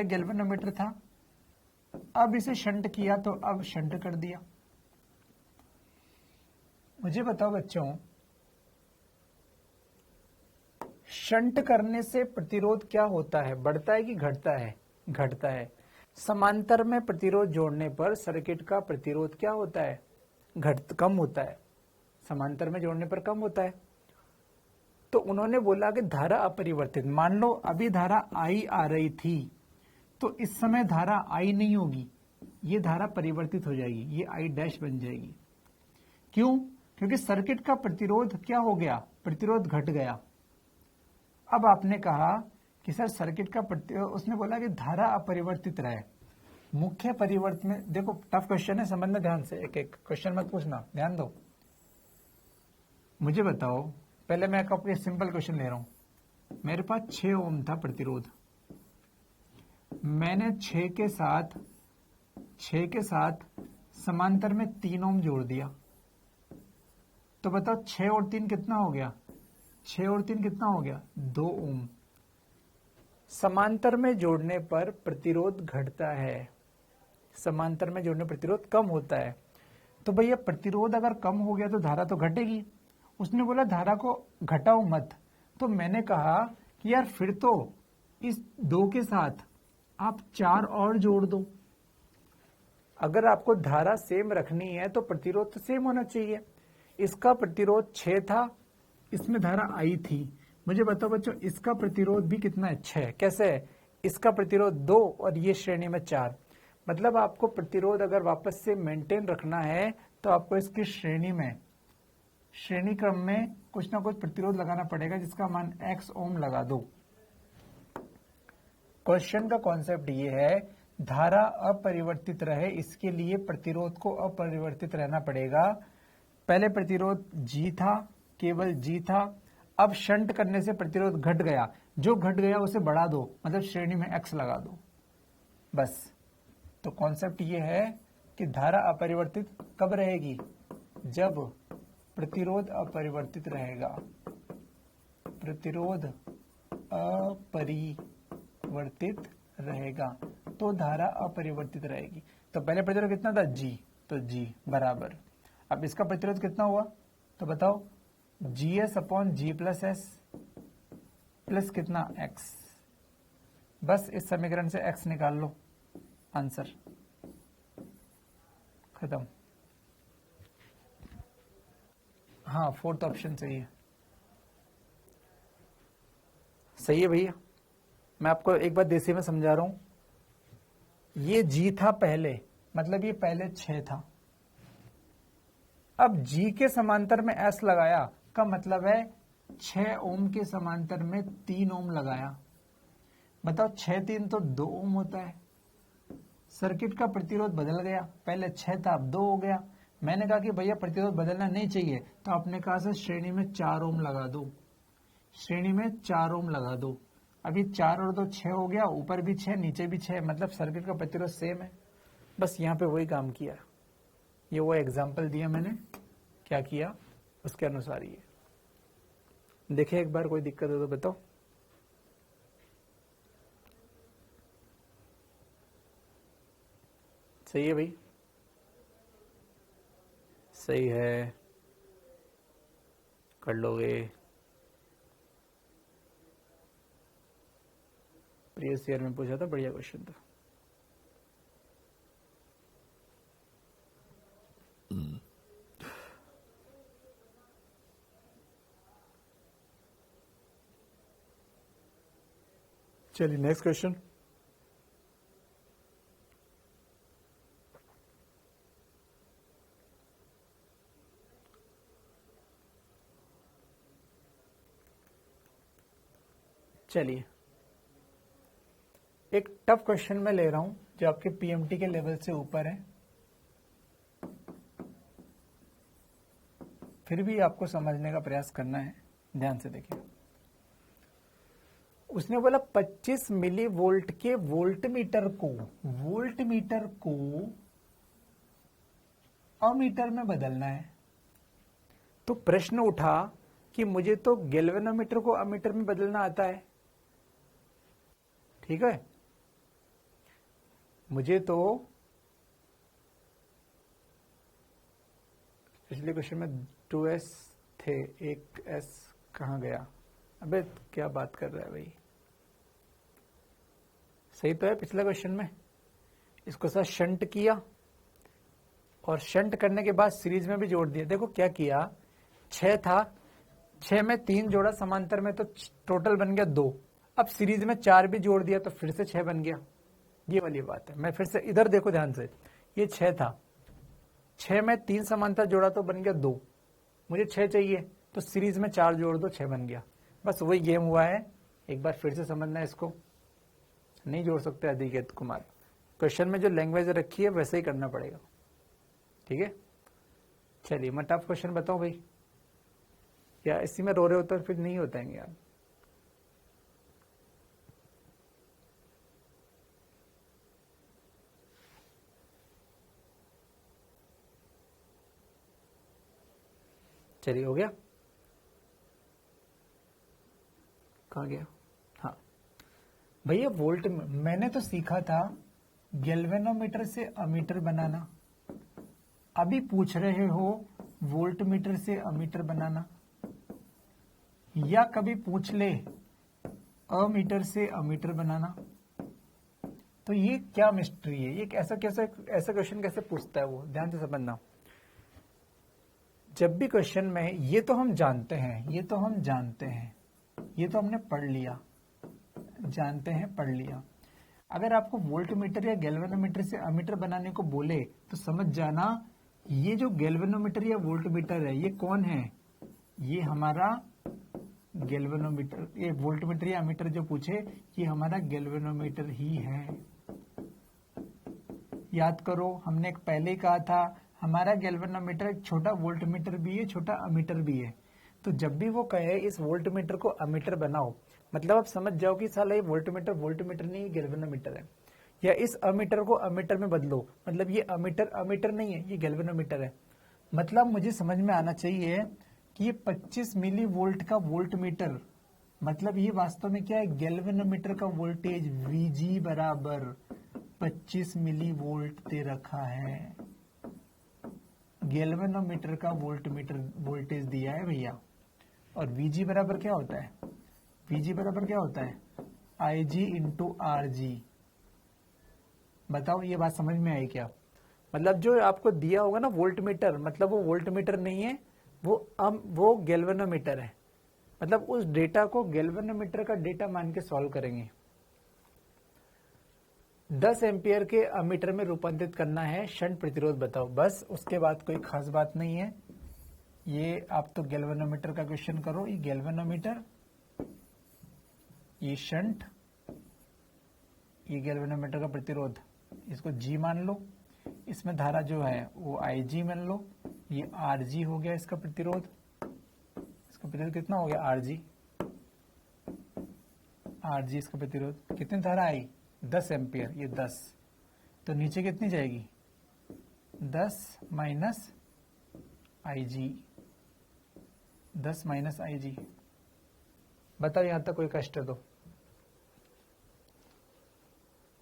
गैल्वेनोमीटर था, अब इसे शंट किया तो अब शंट कर दिया। मुझे बताओ बच्चों, शंट करने से प्रतिरोध क्या होता है, बढ़ता है कि घटता है? घटता है। समांतर में प्रतिरोध जोड़ने पर सर्किट का प्रतिरोध क्या होता है? कम होता है। समांतर में जोड़ने पर कम होता है। तो उन्होंने बोला कि धारा अपरिवर्तित, मान लो अभी धारा I आ रही थी, तो इस समय धारा I नहीं होगी, ये धारा परिवर्तित हो जाएगी, ये I' बन जाएगी। क्यों? क्योंकि सर्किट का प्रतिरोध क्या हो गया? प्रतिरोध घट गया। अब आपने कहा कि सर सर्किट का उसने बोला कि धारा अपरिवर्तित रहे। मुख्य परिवर्त में देखो, टफ क्वेश्चन है, समझना ध्यान से, एक एक क्वेश्चन मत पूछना, ध्यान दो। मुझे बताओ, पहले मैं आपको सिंपल क्वेश्चन ले रहा हूं। मेरे पास 6 ओम था प्रतिरोध, मैंने 6 के साथ समांतर में 3 ओम जोड़ दिया। तो बताओ 6 और 3 कितना हो गया? 6 और 3 कितना हो गया? 2 ओम। समांतर में जोड़ने पर प्रतिरोध घटता है, समांतर में जोड़ने पर प्रतिरोध कम होता है। तो भैया प्रतिरोध अगर कम हो गया तो धारा तो घटेगी। उसने बोला धारा को घटाओ मत, तो मैंने कहा कि यार फिर तो इस 2 के साथ आप 4 और जोड़ दो। अगर आपको धारा सेम रखनी है तो प्रतिरोध तो सेम होना चाहिए। इसका प्रतिरोध 6 था, इसमें धारा I थी। मुझे बताओ बच्चों, इसका प्रतिरोध भी कितना है? 6। कैसे है? इसका प्रतिरोध 2 और ये श्रेणी में 4। मतलब आपको प्रतिरोध अगर वापस से मेंटेन रखना है तो आपको इसकी श्रेणी क्रम में कुछ ना कुछ प्रतिरोध लगाना पड़ेगा, जिसका मान X ओम लगा दो। क्वेश्चन का कॉन्सेप्ट ये है, धारा अपरिवर्तित रहे, इसके लिए प्रतिरोध को अपरिवर्तित रहना पड़ेगा। पहले प्रतिरोध G था, केवल G था, अब शंट करने से प्रतिरोध घट गया, जो घट गया उसे बढ़ा दो, मतलब श्रेणी में X लगा दो, बस। तो कॉन्सेप्ट ये है कि धारा अपरिवर्तित कब रहेगी? जब प्रतिरोध अपरिवर्तित रहेगा। प्रतिरोध अपरिवर्तित रहेगा तो धारा अपरिवर्तित रहेगी। तो पहले प्रतिरोध कितना था? G, तो G बराबर, अब इसका प्रतिरोध कितना हुआ तो बताओ? GS/G+S प्लस कितना? X। बस इस समीकरण से X निकाल लो, आंसर। खत्म। हाँ, फोर्थ ऑप्शन सही है। सही है भैया। मैं आपको एक बार देसी में समझा रहा हूं। ये जी था पहले, मतलब ये पहले 6 था। अब जी के समांतर में एस लगाया का मतलब है 6 ओम के समांतर में 3 ओम लगाया। बताओ 6 3 तो 2 ओम होता है। सर्किट का प्रतिरोध बदल गया, पहले 6 था अब 2 हो गया। मैंने कहा कि भैया प्रतिरोध बदलना नहीं चाहिए, तो आपने कहा सर श्रेणी में 4 ओम लगा दो, श्रेणी में 4 ओम लगा दो। अभी 4 और 2 6 हो गया, ऊपर भी 6 नीचे भी 6, मतलब सर्किट का प्रतिरोध सेम है। बस यहाँ पे वही काम किया, ये वो एग्जाम्पल दिया मैंने, क्या किया उसके अनुसार ये देखिए। एक बार कोई दिक्कत हो तो बताओ। सही है भाई, सही है, कर लोगे। प्रीवियस ईयर में पूछा था, बढ़िया क्वेश्चन था। चलिए नेक्स्ट क्वेश्चन। चलिए एक टफ क्वेश्चन मैं ले रहा हूं जो आपके पीएमटी के लेवल से ऊपर है, फिर भी आपको समझने का प्रयास करना है। ध्यान से देखिए, उसने बोला 25 मिली वोल्ट के वोल्टमीटर को अमीटर में बदलना है। तो प्रश्न उठा कि मुझे तो गैल्वेनोमीटर को अमीटर में बदलना आता है, ठीक है, मुझे तो पिछले क्वेश्चन में 2s थे, एक s कहां गया? अबे क्या बात कर रहा है भाई, सही तो है पिछले क्वेश्चन में। इसको साथ शंट किया और शंट करने के बाद सीरीज में भी जोड़ दिया। देखो क्या किया, 6 था, 6 में 3 जोड़ा समांतर में तो टोटल बन गया 2। अब सीरीज में 4 भी जोड़ दिया तो फिर से 6 बन गया। ये वाली बात है। मैं फिर से इधर देखो ध्यान से, ये 6 था, 6 में 3 समांतर जोड़ा तो बन गया 2, मुझे 6 चाहिए तो सीरीज में 4 जोड़ दो 6 बन गया। बस वही गेम हुआ है, एक बार फिर से समझना है इसको। नहीं जोड़ सकते अधिकेत कुमार, क्वेश्चन में जो लैंग्वेज रखी है वैसे ही करना पड़ेगा, ठीक है। चलिए मैं टफ क्वेश्चन बताऊं भाई, या इसी में रो रहे हो तो फिर नहीं होता है यार। चलिए हो गया, कहाँ गया? हाँ भैया, वोल्ट मैंने तो सीखा था गैल्वेनोमीटर से अमीटर बनाना, अभी पूछ रहे हो वोल्टमीटर से अमीटर बनाना, या कभी पूछ ले अमीटर से अमीटर बनाना। तो ये क्या मिस्ट्री है, ये ऐसा क्वेश्चन कैसे पूछता है वो? ध्यान से समझना। जब भी क्वेश्चन में, ये तो हम जानते हैं, ये तो हमने पढ़ लिया, जानते हैं, पढ़ लिया। अगर आपको वोल्टमीटर या गैल्वेनोमीटर से अमीटर बनाने को बोले तो समझ जाना, ये जो गैल्वेनोमीटर या वोल्टमीटर है ये कौन है? ये हमारा गैल्वेनोमीटर। ये वोल्टमीटर या अमीटर जो पूछे, ये हमारा गैल्वेनोमीटर ही है। याद करो, हमने एक पहले कहा था हमारा गैल्वेनोमीटर एक छोटा वोल्टमीटर भी है, छोटा अमीटर भी है। तो जब भी वो कहे इस वोल्टमीटर को अमीटर बनाओ, मतलब आप समझ जाओ कि साला ये वोल्टमीटर नहीं, गैल्वेनोमीटर है। या इस अमीटर को अमीटर में बदलो, मतलब ये अमीटर नहीं है, ये गैल्वेनोमीटर है। मतलब मुझे समझ में आना चाहिए कि ये 25 मिली वोल्ट का वोल्टमीटर, मतलब ये वास्तव में क्या है, गैल्वेनोमीटर का वोल्टेज Vg बराबर 25 मिली वोल्ट दे रखा है। गैल्वेनोमीटर का वोल्टेज दिया है भैया, और Vg बराबर क्या होता है? Vg बराबर क्या होता है? Ig into RG। बताओ ये बात समझ में आई क्या? मतलब जो आपको दिया होगा ना वोल्ट मीटर, मतलब वो वोल्ट मीटर नहीं है, वो गैल्वेनोमीटर है। मतलब उस डेटा को गैल्वेनोमीटर का डेटा मान के सॉल्व करेंगे। 10 एम्पियर के अमीटर में रूपांतरित करना है, शंट प्रतिरोध बताओ। बस उसके बाद कोई खास बात नहीं है। ये आप तो गैल्वेनोमीटर का क्वेश्चन करो, ये गैल्वेनोमीटर, ये शंट, ये गैल्वेनोमीटर का प्रतिरोध, इसको G मान लो। इसमें धारा जो है वो IG मान लो। ये RG हो गया इसका प्रतिरोध। इसका प्रतिरोध कितना हो गया? RG इसका प्रतिरोध। कितनी धारा आई? 10 एम्पियर, ये 10। तो नीचे कितनी जाएगी? 10 माइनस IG, 10 माइनस IG। बताओ यहां तक कोई कष्ट है तो?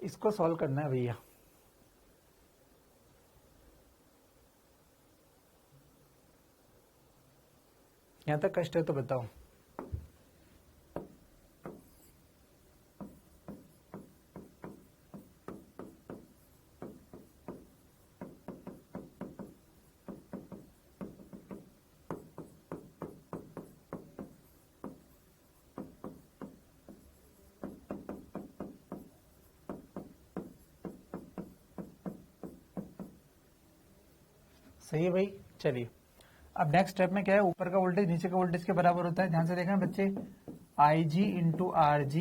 इसको सॉल्व करना है भैया। यहां तक कष्ट है तो बताओ। सही है भाई। चलिए अब नेक्स्ट स्टेप में क्या है, ऊपर का वोल्टेज नीचे का वोल्टेज के बराबर होता है। ध्यान से देखना बच्चे, IG इंटू RG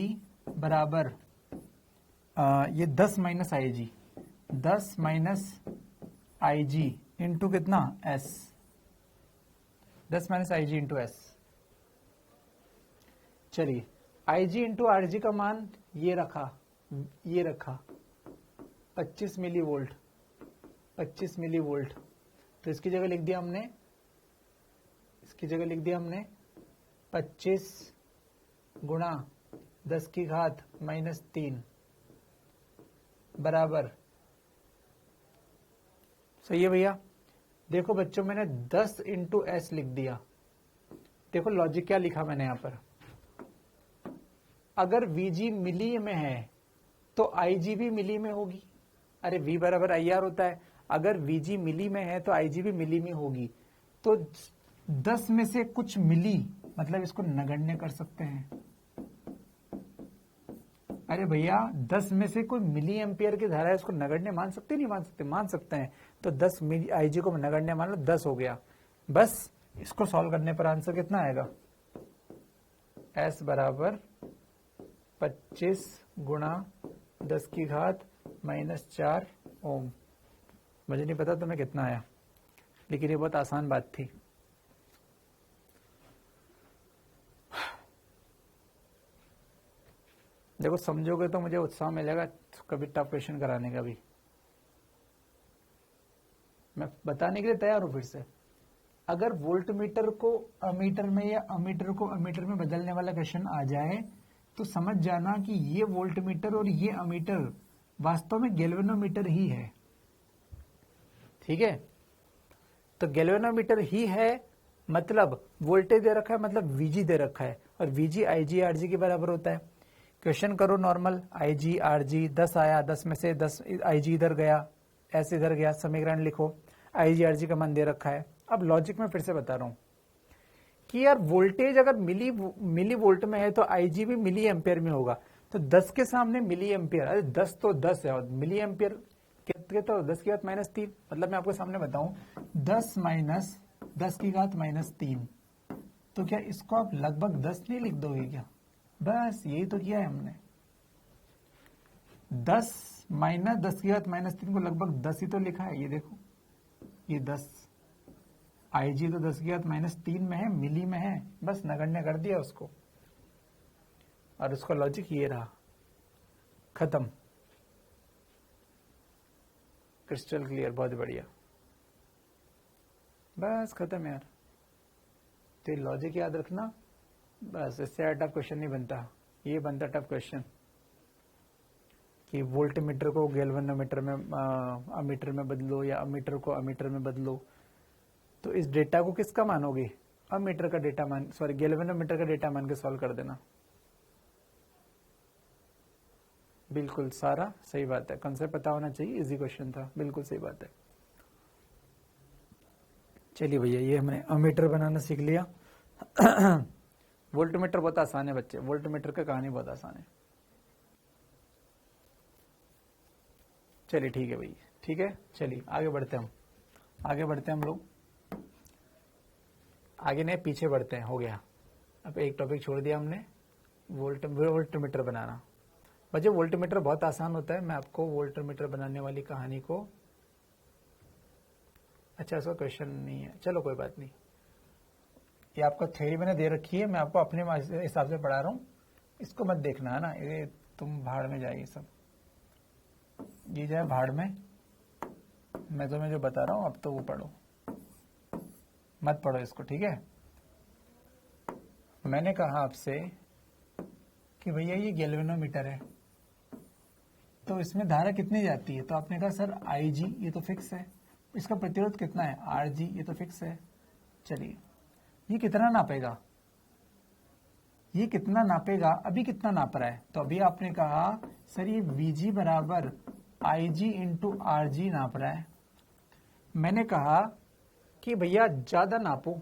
बराबर ये 10 minus IG, 10 minus IG into कितना? S, 10 minus IG into S। चलिए IG इंटू RG का मान ये रखा 25 मिली वोल्ट, 25 मिली वोल्ट। तो इसकी जगह लिख दिया हमने, 25 गुणा 10 की घात माइनस 3 बराबर। सही है भैया। देखो बच्चों मैंने 10 इंटू एस लिख दिया। देखो लॉजिक क्या लिखा मैंने यहां पर, अगर VG मिली में है तो IG भी मिली में होगी। अरे V बराबर IR होता है, अगर VG मिली में है तो IG भी मिली में होगी। तो 10 में से कुछ मिली, मतलब इसको नगण्य कर सकते हैं। अरे भैया 10 में से कोई मिली एम्पियर की धारा है, उसको नगण्य मान सकते नहीं मान सकते? मान सकते हैं। तो 10 मिली IG को नगण्य मान लो, 10 हो गया। बस इसको सॉल्व करने पर आंसर कितना आएगा? S बराबर 25 गुणा 10 की घात माइनस 4 ओम। मुझे नहीं पता तुम्हें कितना आया, लेकिन ये बहुत आसान बात थी। देखो समझोगे तो मुझे उत्साह मिलेगा कभी टफ क्वेश्चन कराने का भी। मैं बताने के लिए तैयार हूं फिर से। अगर वोल्ट मीटर को अमीटर में या अमीटर को अमीटर में बदलने वाला क्वेश्चन आ जाए तो समझ जाना कि ये वोल्ट मीटर और ये अमीटर वास्तव में गैल्वेनोमीटर ही है। ठीक है, तो गैल्वेनोमीटर ही है, मतलब वोल्टेज दे रखा है, मतलब VG दे रखा है, और VG IG RG के बराबर होता है। क्वेश्चन करो नॉर्मल, IG RG 10 आया, 10 में से 10 IG इधर गया, S इधर गया, समीकरण लिखो, IG RG का मान दे रखा है। अब लॉजिक में फिर से बता रहा हूं कि यार वोल्टेज अगर मिली वोल्ट में है तो IG भी मिली एम्पियर में होगा। तो 10 के सामने मिली एम्पियर, अरे 10 तो 10 है और मिली एम्पियर कितने, तो 10 की घात माइनस 3। मतलब मैं आपको सामने बताऊं, 10 माइनस 10 की घात माइनस 3। तो क्या इसको आप लगभग 10 नहीं लिख दोगे क्या? बस यही तो किया है हमने। 10 माइनस 10 की घात माइनस 3 को लगभग 10 ही तो लिखा है। ये देखो, ये 10, IG तो 10 की घात माइनस 3 में है, मिली में है, बस नगण्य कर दिया उसको, और उसका लॉजिक ये रहा, खत्म। क्रिस्टल क्लियर, बहुत बढ़िया, बस खत्म यार। तो लॉजिक याद रखना, बस इससे टफ क्वेश्चन नहीं बनता। ये बनता टफ क्वेश्चन कि वोल्ट मीटर को गैल्वेनोमीटर में अमीटर में बदलो या अमीटर को अमीटर में बदलो। तो इस डेटा को किसका मानोगे? अमीटर का डेटा मान, सॉरी गैल्वेनोमीटर का डेटा मान के सॉल्व कर देना। बिल्कुल सारा सही बात है, कंसेप्ट पता होना चाहिए, इजी क्वेश्चन था, बिल्कुल सही बात है। चलिए भैया, ये हमने अमीटर बनाना सीख लिया। वोल्टमीटर बहुत आसान है बच्चे, वोल्टमीटर का कहानी बहुत आसान है। चलिए ठीक है भैया, ठीक है, चलिए आगे बढ़ते हैं हम लोग आगे नहीं, पीछे बढ़ते हैं। हो गया, अब एक टॉपिक छोड़ दिया हमने, वोल्टमीटर बनाना। बच्चे वोल्टमीटर बहुत आसान होता है। मैं आपको वोल्टमीटर बनाने वाली कहानी को, अच्छा इसका क्वेश्चन नहीं है, चलो कोई बात नहीं, ये आपको थ्योरी मैंने दे रखी है, मैं आपको अपने हिसाब से पढ़ा रहा हूँ, इसको मत देखना है ना, ये तुम भाड़ में जाइए सब, ये जाए भाड़ में। मैं तुम्हें जो बता रहा हूँ अब तो वो पढ़ो, मत पढ़ो इसको, ठीक है। मैंने कहा आपसे कि भैया ये गैल्वेनोमीटर है, तो इसमें धारा कितनी जाती है, तो आपने कहा सर IG, ये तो फिक्स है। इसका प्रतिरोध कितना है, RG, ये तो फिक्स है। चलिए, ये कितना नापेगा, ये कितना नापेगा, अभी कितना नाप रहा है, तो अभी आपने कहा सर ये VG बराबर IG इंटू RG नाप रहा है। मैंने कहा कि भैया ज्यादा नापो,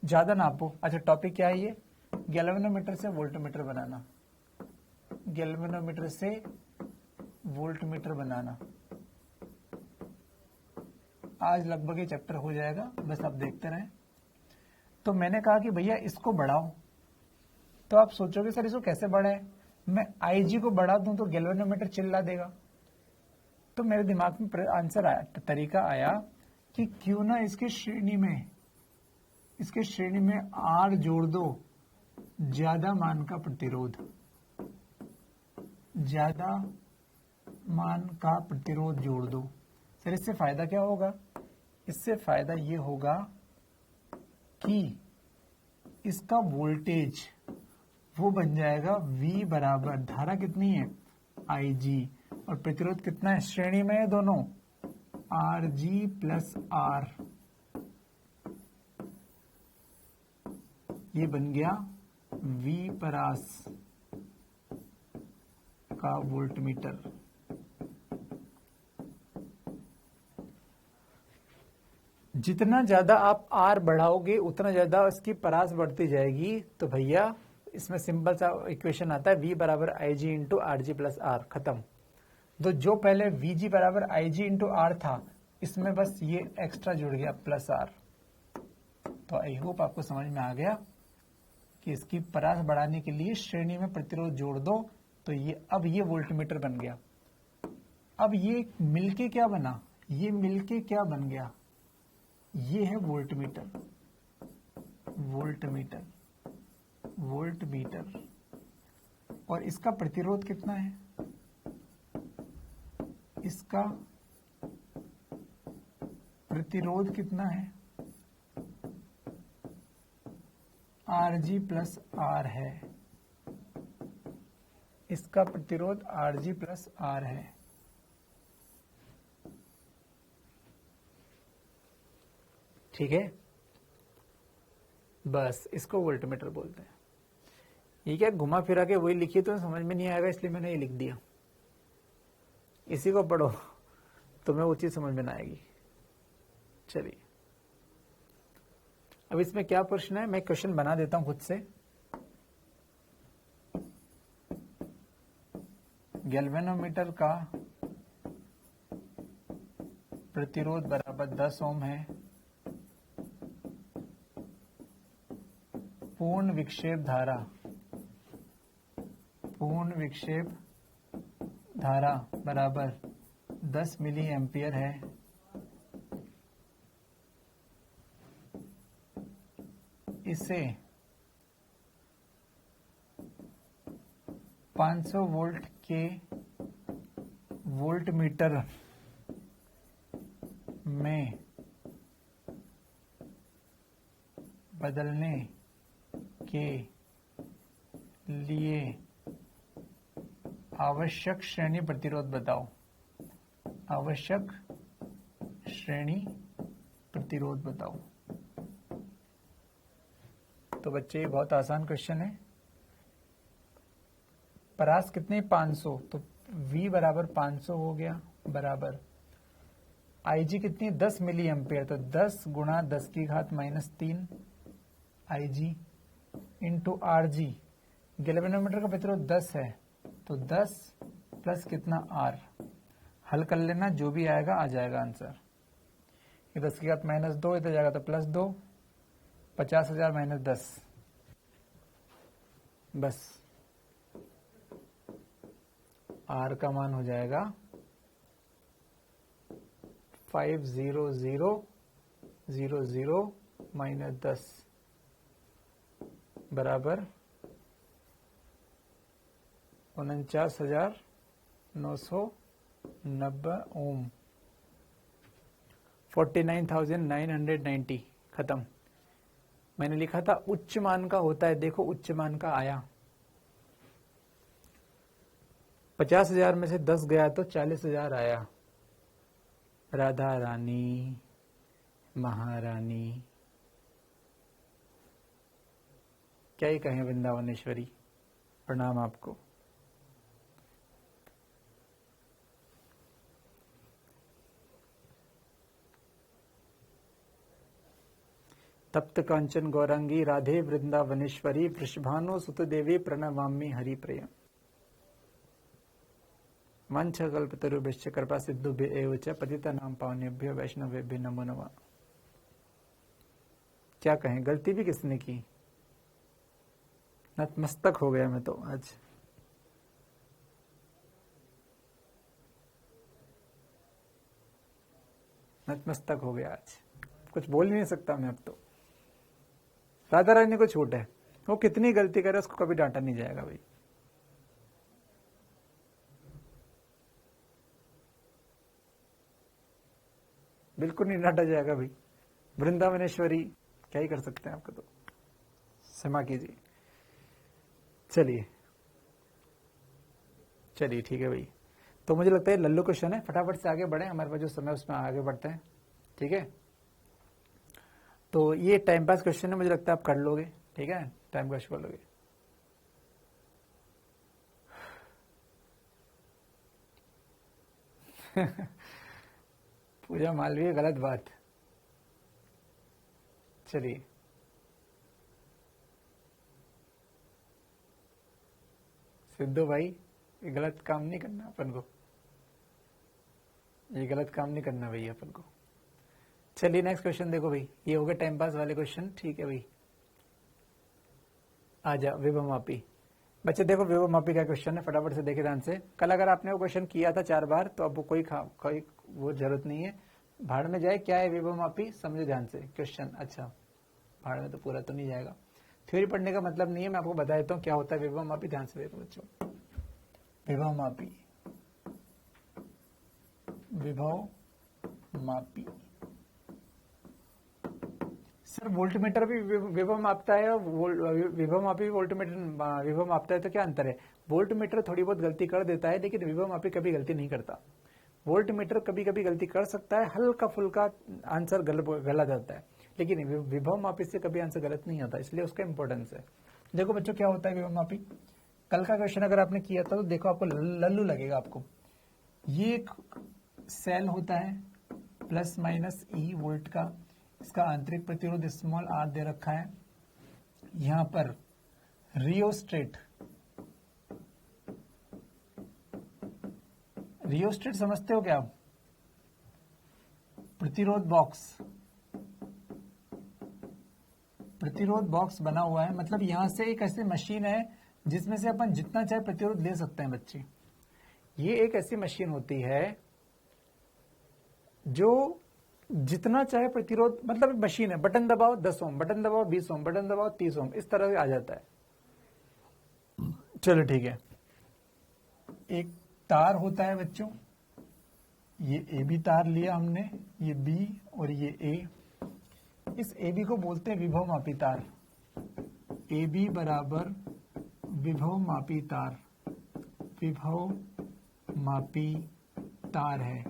ज्यादा नापो। अच्छा टॉपिक क्या है ये, गैल्वेनोमीटर से वोल्टमीटर बनाना, गैल्वेनोमीटर से वोल्टमीटर बनाना। आज लगभग ये चैप्टर हो जाएगा, बस आप देखते रहें। तो मैंने कहा कि भैया इसको बढ़ाओ, तो आप सोचोगे सर इसको कैसे बढ़ाए, मैं IG को बढ़ा दूं तो गैल्वेनोमीटर चिल्ला देगा। तो मेरे दिमाग में आंसर आया, तरीका आया कि क्यों ना इसके श्रेणी में R जोड़ दो, ज्यादा मान का प्रतिरोध, ज्यादा मान का प्रतिरोध जोड़ दो। सर इससे फायदा क्या होगा, इससे फायदा ये होगा कि इसका वोल्टेज वो बन जाएगा V बराबर, धारा कितनी है IG, और प्रतिरोध कितना है, श्रेणी में है दोनों, RG प्लस R। ये बन गया V परास का वोल्टमीटर। जितना ज्यादा आप R बढ़ाओगे उतना ज्यादा इसकी परास बढ़ती जाएगी। तो भैया इसमें सिंपल सा इक्वेशन आता है, V बराबर IG into RG plus R, खत्म। तो जो पहले VG बराबर IG इंटू R था, इसमें बस ये एक्स्ट्रा जुड़ गया प्लस R। तो आई होप आपको समझ में आ गया कि इसकी परास बढ़ाने के लिए श्रेणी में प्रतिरोध जोड़ दो, तो ये अब ये वोल्टमीटर बन गया। अब ये मिलके क्या बना, ये मिलके क्या बन गया, ये है वोल्टमीटर, वोल्टमीटर, वोल्टमीटर। और इसका प्रतिरोध कितना है, इसका प्रतिरोध कितना है, RG प्लस R है, इसका प्रतिरोध RG प्लस R है। ठीक है, बस इसको वोल्टमीटर बोलते हैं। ये क्या घुमा फिरा के वही लिखी तो समझ में नहीं आएगा, इसलिए मैंने ये लिख दिया। इसी को पढ़ो तुम्हें वो चीज समझ में ना आएगी। चलिए, अब इसमें क्या प्रश्न है, मैं क्वेश्चन बना देता हूं खुद से। गैल्वेनोमीटर का प्रतिरोध बराबर 10 ओम है, पूर्ण विक्षेप धारा बराबर 10 मिली एम्पियर है। इसे 500 वोल्ट के वोल्टमीटर में बदलने के लिए आवश्यक श्रेणी प्रतिरोध बताओ, आवश्यक श्रेणी प्रतिरोध बताओ। तो बच्चे ये बहुत आसान क्वेश्चन है। परास कितने, 500, तो V बराबर 500 हो गया, बराबर IG कितनी 10 मिली एम्पेयर, तो 10 गुणा 10 की घात -3 IG इंटू RG। गैल्वेनोमीटर का प्रतिरोध 10 है, तो 10 प्लस कितना R। हल कर लेना, जो भी आएगा आ जाएगा आंसर। ये 10 की घात -2 इधर जाएगा तो +2, 50,000 -10, बस R का मान हो जाएगा 50000 -10 बराबर 49,990 ओम। 49,990 खत्म। मैंने लिखा था उच्च मान का होता है, देखो उच्च मान का आया। 50,000 में से 10 गया तो 40,000 आया। राधा रानी, महारानी, क्या ही कहें वृंदावनेश्वरी, प्रणाम आपको। तप्त कांचन गौरांगी राधे वृंदावनेश्वरी वृषभानु सुत देवी प्रणमामि हरिप्रिय। वाञ्छाकल्पतरुभ्यश्च कृपा सिद्धुभ्य एव च पतितानां पावनेभ्यो वैष्णवेभ्यो नमो नमः। क्या कहें, गलती भी किसने की, नतमस्तक हो गया मैं तो आज। नतमस्तक हो गया आज, कुछ बोल ही नहीं सकता मैं अब तो। राधा रानी को छूट है, वो कितनी गलती करे उसको कभी डांटा नहीं जाएगा भाई। बिल्कुल नहीं डांटा जाएगा भाई। वृंदावनेश्वरी, क्या ही कर सकते हैं आपको तो, क्षमा कीजिए। चलिए चलिए ठीक है भाई। तो मुझे लगता है लल्लू क्वेश्चन है, फटाफट से आगे बढ़े, हमारे पास जो समय उसमें आगे बढ़ते हैं, ठीक है। तो ये टाइम पास क्वेश्चन है, मुझे लगता है आप कर लोगे, ठीक है, टाइम पास कर लोगे। पूजा मालवीय, गलत बात। चलिए सिद्धू भाई, ये गलत काम नहीं करना अपन को, ये गलत काम नहीं करना भाई अपन को। चलिए नेक्स्ट क्वेश्चन देखो भाई, ये हो गए टाइम पास वाले क्वेश्चन, ठीक है भाई। आ जा विभव मापी। बच्चे देखो विभव मापी का क्वेश्चन है, फटाफट से देखे ध्यान से। कल अगर आपने वो क्वेश्चन किया था 4 बार, तो अब वो कोई वो जरूरत नहीं है, भाड़ में जाए। क्या है विभव मापी, समझो ध्यान से क्वेश्चन। अच्छा, भाड़ में तो पूरा तो नहीं जाएगा, थ्योरी पढ़ने का मतलब नहीं है, मैं आपको बता देता हूँ क्या होता है विभव मापी। ध्यान से देखो बच्चों, विभव मापी, विभव मापी सर वोल्टमीटर भी विभव मापता है, विभव मापी वोल्टमीटर विभव मापता है, तो क्या अंतर है। वोल्टमीटर थोड़ी बहुत गलती कर देता है, लेकिन विभव मापी कभी गलती नहीं करता। वोल्टमीटर कभी कभी गलती कर सकता है, हल्का फुल्का आंसर गलत आता है, लेकिन विभव मापी से कभी आंसर गलत नहीं होता, इसलिए उसका इंपॉर्टेंस है। देखो बच्चों क्या होता है विभव मापी। कल का क्वेश्चन अगर आपने किया था तो देखो आपको लल्लू लगेगा आपको। ये एक सेल होता है ±E वोल्ट का, इसका आंतरिक प्रतिरोध स्मॉल r दे रखा है। यहां पर रियोस्टेट, रियोस्टेट समझते हो क्या आप, प्रतिरोध बॉक्स, प्रतिरोध बॉक्स बना हुआ है। मतलब यहां से एक ऐसी मशीन है जिसमें से अपन जितना चाहे प्रतिरोध ले सकते हैं बच्चे। ये एक ऐसी मशीन होती है जो जितना चाहे प्रतिरोध, मतलब मशीन है, बटन दबाओ 10 ओम, बटन दबाओ 20 ओम, बटन दबाओ 30 ओम, इस तरह से आ जाता है। चलो ठीक है। एक तार होता है बच्चों, ये ए बी तार लिया हमने, ये बी और ये ए। इस ए बी को बोलते हैं विभव मापी तार। ए बी बराबर विभव मापी तार, विभव मापी तार है।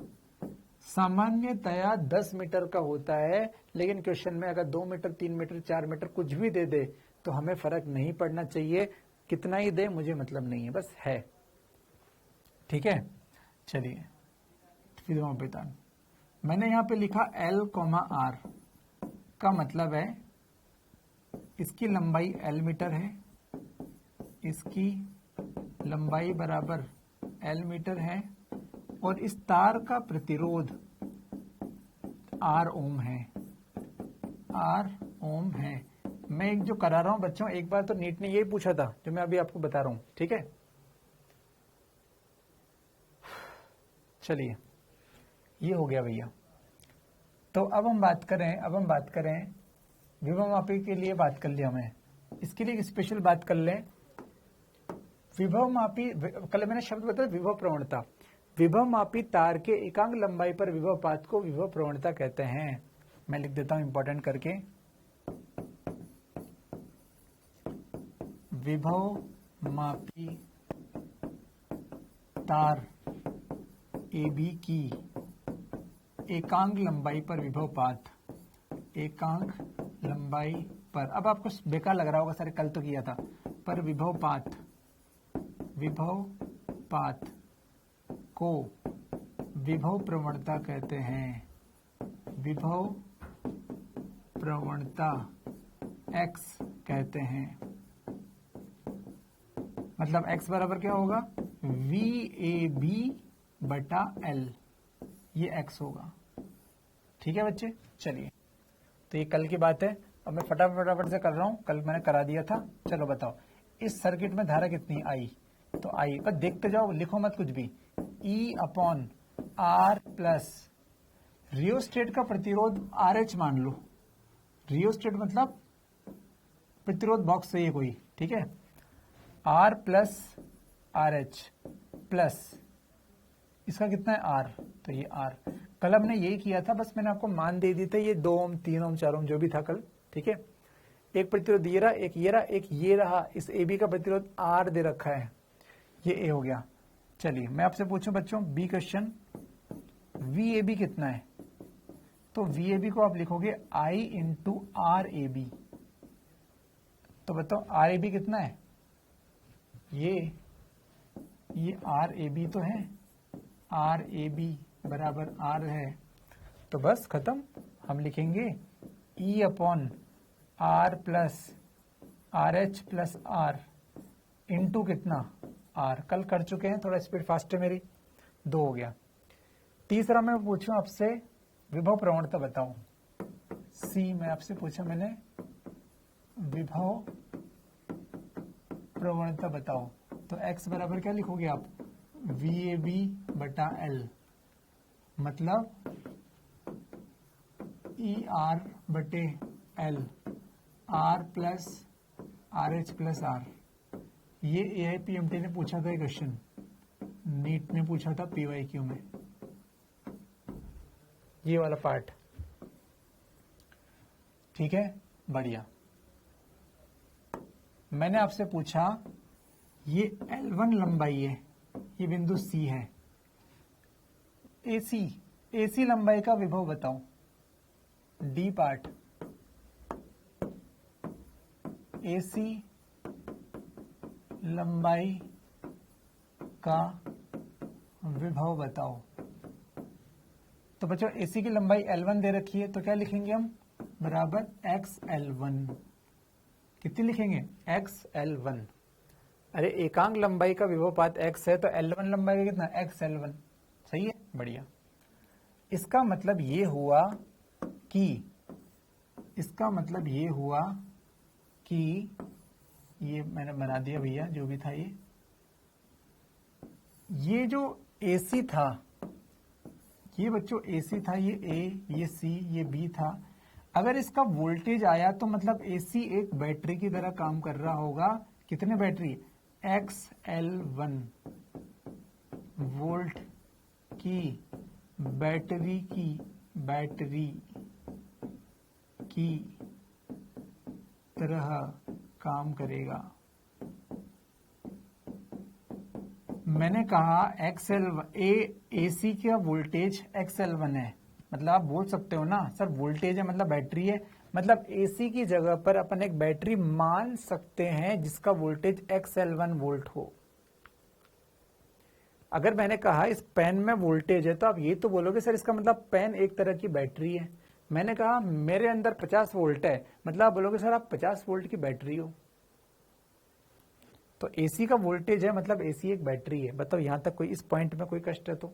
सामान्यतया 10 मीटर का होता है, लेकिन क्वेश्चन में अगर 2 मीटर 3 मीटर 4 मीटर कुछ भी दे दे तो हमें फर्क नहीं पड़ना चाहिए, कितना ही दे मुझे मतलब नहीं है, बस है, ठीक है। चलिए विभव मापी तार, मैंने यहां पे लिखा L, R का मतलब है इसकी लंबाई L मीटर है, इसकी लंबाई बराबर L मीटर है और इस तार का प्रतिरोध R ओम है, R ओम है। मैं एक जो करा रहा हूं बच्चों, एक बार तो नीट ने यही पूछा था जो मैं अभी आपको बता रहा हूं, ठीक है। चलिए ये हो गया भैया। तो अब हम बात करें विभव मापी के लिए बात कर लिया हमने, इसके लिए एक स्पेशल बात कर लें। विभव मापी, कल मैंने शब्द बताया विभव प्रवणता। विभव मापी तार के एकांक लंबाई पर विभव पात को विभव प्रवणता कहते हैं। मैं लिख देता हूं इंपॉर्टेंट करके, विभव मापी तार AB की एकांक लंबाई पर विभव पात, एकांक लंबाई पर, अब आपको बेकार लग रहा होगा सर कल तो किया था, पर विभव पात को विभव प्रवणता कहते हैं। विभव प्रवणता X कहते हैं। मतलब X बराबर क्या होगा, VAB बटा L, ये X होगा। ठीक है बच्चे, चलिए तो ये कल की बात है। अब मैं फटाफट से कर रहा हूं, कल मैंने करा दिया था। चलो बताओ इस सर्किट में धारा कितनी आई, तो आई, बस देखते जाओ, लिखो मत कुछ भी। E/R प्लस रियोस्टेट का प्रतिरोध RH मान लो, रियोस्टेट मतलब प्रतिरोध बॉक्स चाहिए कोई, ठीक है। R प्लस RH प्लस इसका कितना है R, तो ये R। कल हमने यही किया था, बस मैंने आपको मान दे दी थे, ये 2 ओम 3 ओम 4 ओम जो भी था कल, ठीक है। एक प्रतिरोध ये रहा, एक ये रहा, एक ये रहा। इस AB का प्रतिरोध R दे रखा है, ये A हो गया। चलिए मैं आपसे पूछूं बच्चों बी क्वेश्चन, VAB कितना है, तो VAB को आप लिखोगे I इंटू RAB। तो बताओ RAB कितना है, ये RAB तो है, RAB बराबर R है, तो बस खत्म। हम लिखेंगे E/R plus RH plus R into कितना R। कल कर चुके हैं, थोड़ा स्पीड फास्ट है मेरी, 2 हो गया। तीसरा मैं पूछूं आपसे विभव प्रवणता बताओ, C में आपसे पूछा मैंने विभव प्रवणता बताओ, तो X बराबर क्या लिखोगे आप, VAB बटा L, मतलब ER बटे L, R plus RH plus R। ये AIPMT ने पूछा था क्वेश्चन, नीट ने पूछा था PYQ में, ये वाला पार्ट, ठीक है, बढ़िया। मैंने आपसे पूछा ये L1 लंबाई है, ये बिंदु C है, AC लंबाई का विभव बताओ, D पार्ट, AC लंबाई का विभव बताओ। तो बच्चों AC की लंबाई L1 दे रखी है, तो क्या लिखेंगे हम, बराबर XL1। कितनी लिखेंगे, XL1। अरे एकांक लंबाई का विभव पात X है, तो L1 लंबाई का कितना, XL1, सही है, बढ़िया। इसका मतलब ये हुआ कि ये मैंने बना दिया भैया, जो भी था ये जो AC था, ये बच्चों AC था, ये A, ये C, ये B था। अगर इसका वोल्टेज आया तो मतलब AC एक बैटरी की तरह काम कर रहा होगा। कितने बैटरी, XL1 वोल्ट की बैटरी की तरह काम करेगा। मैंने कहा AC का वोल्टेज XL1 है, मतलब आप बोल सकते हो ना सर वोल्टेज है मतलब बैटरी है, मतलब AC की जगह पर अपन एक बैटरी मान सकते हैं जिसका वोल्टेज XL1 वोल्ट हो। अगर मैंने कहा इस पेन में वोल्टेज है तो आप ये तो बोलोगे सर इसका मतलब पेन एक तरह की बैटरी है। मैंने कहा मेरे अंदर 50 वोल्ट है, मतलब आप बोलोगे सर आप 50 वोल्ट की बैटरी हो। तो एसी का वोल्टेज है मतलब एसी एक बैटरी है। बताओ यहां तक कोई इस पॉइंट में कोई कष्ट है तो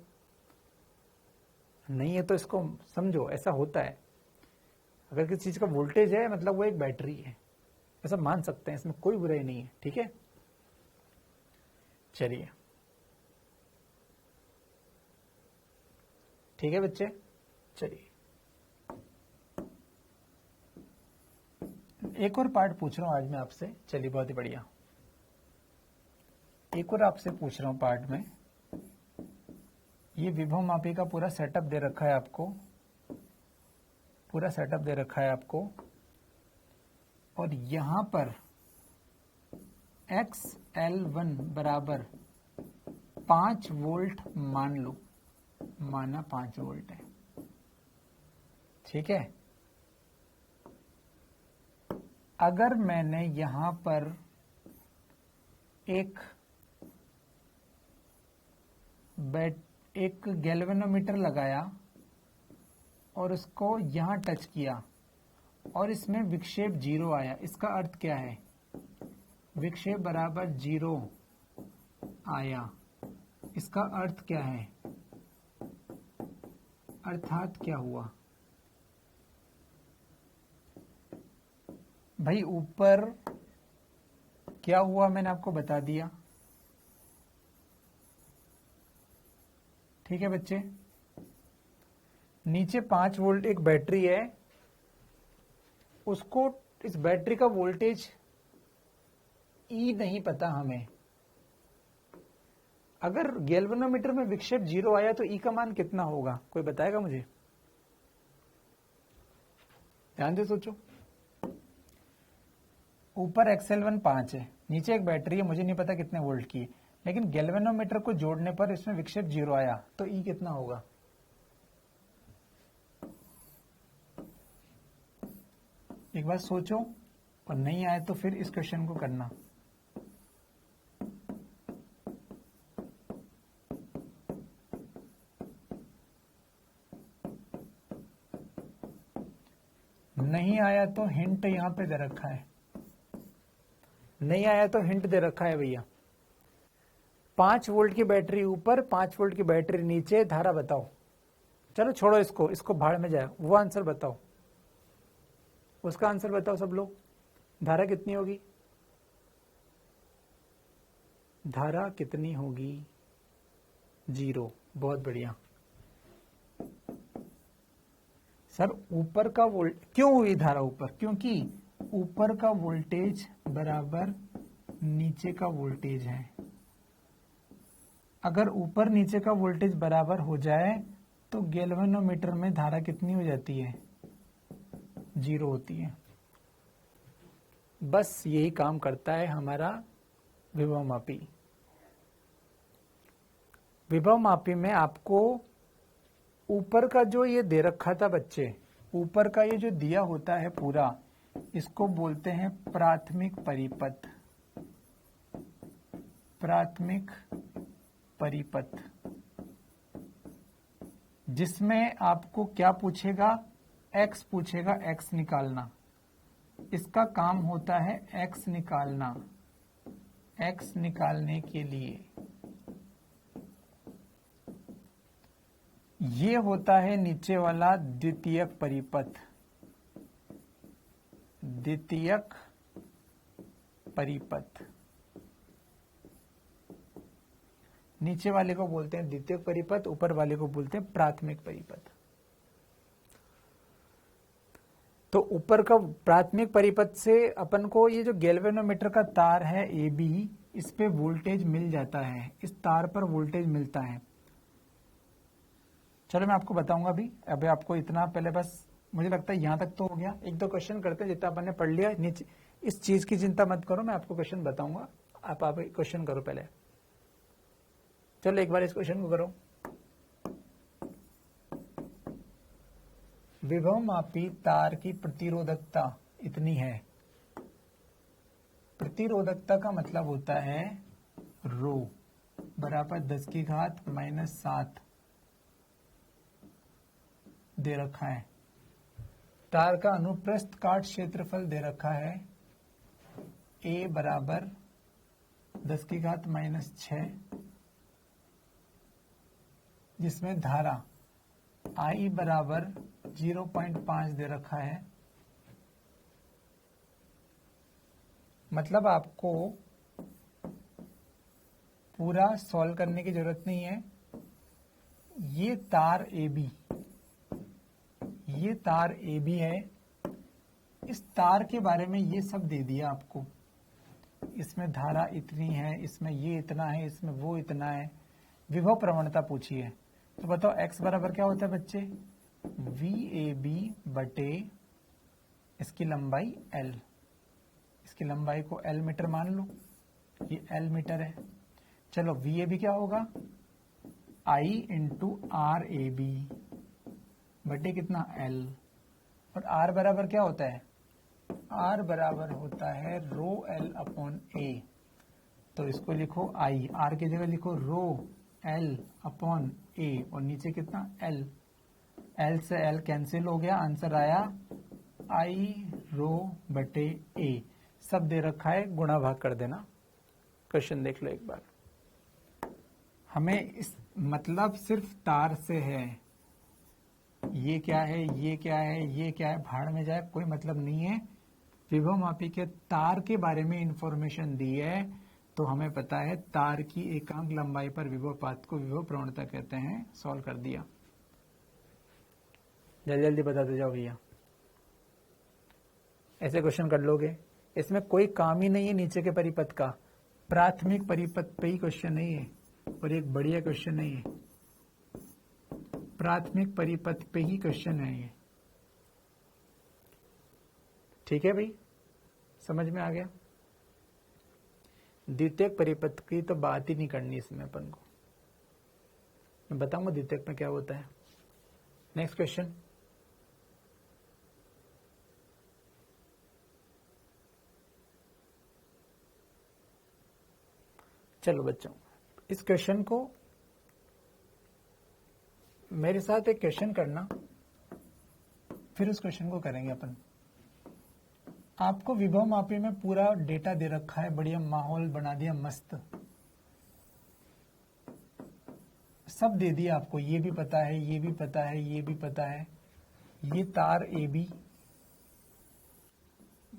नहीं है, तो इसको समझो ऐसा होता है। अगर किसी चीज का वोल्टेज है मतलब वो एक बैटरी है, ऐसा मान सकते हैं, इसमें कोई बुराई नहीं है। ठीक है, चलिए ठीक है बच्चे, चलिए एक और पार्ट पूछ रहा हूं आज मैं आपसे। चलिए बहुत ही बढ़िया, एक और आपसे पूछ रहा हूं पार्ट में। ये विभव मापी का पूरा सेटअप दे रखा है आपको, पूरा सेटअप दे रखा है आपको, और यहां पर XL1 बराबर 5 वोल्ट मान लो, माना 5 वोल्ट है। ठीक है, अगर मैंने यहां पर एक गैल्वेनोमीटर लगाया और उसको यहां टच किया और इसमें विक्षेप 0 आया, इसका अर्थ क्या है? विक्षेप बराबर 0 आया, इसका अर्थ क्या है? अर्थात क्या हुआ भाई? ऊपर क्या हुआ मैंने आपको बता दिया। ठीक है बच्चे, नीचे 5 वोल्ट एक बैटरी है, उसको इस बैटरी का वोल्टेज ई नहीं पता हमें। अगर गैल्वेनोमीटर में विक्षेप 0 आया तो ई का मान कितना होगा? कोई बताएगा मुझे? ध्यान से सोचो। ऊपर XL1 5 है, नीचे एक बैटरी है, मुझे नहीं पता कितने वोल्ट की है, लेकिन गैल्वेनोमीटर को जोड़ने पर इसमें विक्षेप 0 आया, तो ई कितना होगा? एक बार सोचो, और नहीं आए तो फिर इस क्वेश्चन को करना। नहीं आया तो हिंट यहां पे दे रखा है, नहीं आया तो हिंट दे रखा है भैया। 5 वोल्ट की बैटरी ऊपर, 5 वोल्ट की बैटरी नीचे, धारा बताओ। चलो छोड़ो इसको, इसको भाड़ में जाए, वो आंसर बताओ, उसका आंसर बताओ सब लोग। धारा कितनी होगी? धारा कितनी होगी? 0। बहुत बढ़िया सर। ऊपर का वोल्ट क्यों हुई धारा ऊपर? क्योंकि ऊपर का वोल्टेज बराबर नीचे का वोल्टेज है। अगर ऊपर नीचे का वोल्टेज बराबर हो जाए तो गैल्वेनोमीटर में धारा कितनी हो जाती है? 0 होती है। बस यही काम करता है हमारा विभव मापी। विभव मापी में आपको ऊपर का जो ये दे रखा था बच्चे, ऊपर का ये जो दिया होता है पूरा, इसको बोलते हैं प्राथमिक परिपथ। प्राथमिक परिपथ, जिसमें आपको क्या पूछेगा? x पूछेगा, x निकालना। इसका काम होता है x निकालना। x निकालने के लिए ये होता है नीचे वाला द्वितीयक परिपथ। द्वितीयक परिपथ, नीचे वाले को बोलते हैं द्वितीयक परिपथ, ऊपर वाले को बोलते हैं प्राथमिक परिपथ। तो ऊपर का प्राथमिक परिपथ से अपन को ये जो गैल्वेनोमीटर का तार है AB, इस पे वोल्टेज मिल जाता है, इस तार पर वोल्टेज मिलता है। चलो मैं आपको बताऊंगा अभी आपको इतना पहले बस, मुझे लगता है यहां तक तो हो गया। एक दो क्वेश्चन करते हैं, जितना अपन ने पढ़ लिया। नीचे इस चीज की चिंता मत करो, मैं आपको क्वेश्चन बताऊंगा, आप क्वेश्चन करो पहले। चलो एक बार इस क्वेश्चन को करो। विभव मापी तार की प्रतिरोधकता इतनी है। प्रतिरोधकता का मतलब होता है रो। बराबर 10 की घात -7 दे रखा है। तार का अनुप्रस्थ काट क्षेत्रफल दे रखा है A बराबर 10 की घात -6, जिसमें धारा I बराबर 0.5 दे रखा है। मतलब आपको पूरा सॉल्व करने की जरूरत नहीं है। ये तार AB है। इस तार के बारे में ये सब दे दिया आपको। इसमें धारा इतनी है, इसमें ये इतना है, इसमें वो इतना है। विभव प्रवणता पूछी है, तो बताओ x बराबर क्या होता है बच्चे? VAB बटे इसकी लंबाई L। इसकी लंबाई को L मीटर मान लो, ये L मीटर है। चलो VAB क्या होगा? I इंटू RAB बटे कितना? L। और R बराबर क्या होता है? R बराबर होता है रो L अपॉन A। तो इसको लिखो I, R की जगह लिखो रो L अपॉन A, और नीचे कितना? L। L से L कैंसिल हो गया, आंसर आया I रो बटे A। सब दे रखा है, गुणा भाग कर देना। क्वेश्चन देख लो एक बार। हमें इस मतलब सिर्फ तार से है। ये क्या है, ये क्या है, ये क्या है, भाड़ में जाए, कोई मतलब नहीं है। विभव मापी के तार के बारे में इंफॉर्मेशन दी है, तो हमें पता है तार की एकांक लंबाई पर विभव पात को विभव प्रवणता कहते हैं। सॉल्व कर दिया। जल्दी जल्दी बताते जाओ भैया, ऐसे क्वेश्चन कर लोगे। इसमें कोई काम ही नहीं है नीचे के परिपथ का, प्राथमिक परिपथ पे ही क्वेश्चन नहीं है, और एक बढ़िया क्वेश्चन नहीं है, प्राथमिक परिपथ पे ही क्वेश्चन है ये। ठीक है भाई, समझ में आ गया? द्वितीयक परिपथ की तो बात ही नहीं करनी इसमें अपन को। मैं बताऊंगा द्वितीयक में क्या होता है। Next question. चलो बच्चों, इस क्वेश्चन को मेरे साथ एक क्वेश्चन करना, फिर उस क्वेश्चन को करेंगे अपन। आपको विभव मापी में पूरा डेटा दे रखा है, बढ़िया माहौल बना दिया, मस्त सब दे दिया आपको। ये भी पता है, ये भी पता है, ये भी पता है। ये तार AB,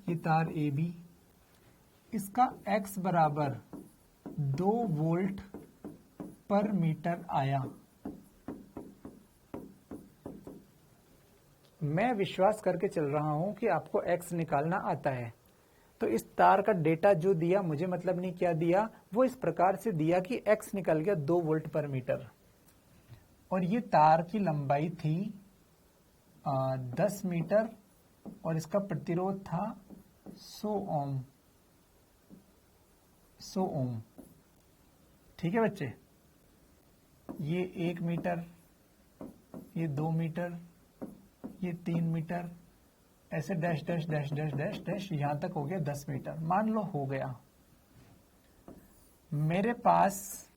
ये तार AB, इसका x बराबर 2 वोल्ट पर मीटर आया। मैं विश्वास करके चल रहा हूं कि आपको x निकालना आता है। तो इस तार का डेटा जो दिया, मुझे मतलब नहीं क्या दिया, वो इस प्रकार से दिया कि x निकल गया 2 वोल्ट पर मीटर, और ये तार की लंबाई थी 10 मीटर, और इसका प्रतिरोध था 100 ओम। 100 ओम। ठीक है बच्चे? ये 1 मीटर, ये 2 मीटर, ये 3 मीटर, ऐसे dash dash dash dash dash dash, यहां तक हो गया 10 मीटर। मान लो हो गया। मेरे पास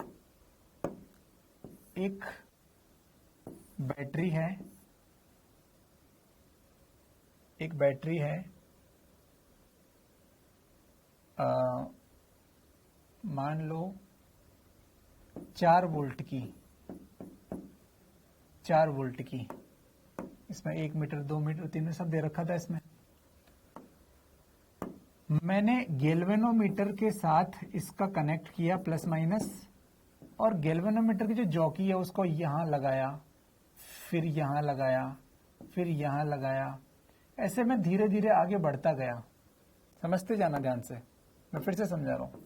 एक बैटरी है, एक बैटरी है, मान लो 4 वोल्ट की, 4 वोल्ट की। इसमें 1 मीटर, 2 मीटर, 3 मीटर सब दे रखा था इसमें। मैंने गैल्वेनोमीटर के साथ इसका कनेक्ट किया प्लस माइनस, और गैल्वेनोमीटर की जो जॉकी है उसको यहां लगाया, फिर यहां लगाया, फिर यहां लगाया। ऐसे मैं धीरे धीरे आगे बढ़ता गया। समझते जाना ध्यान से, मैं फिर से समझा रहा हूं।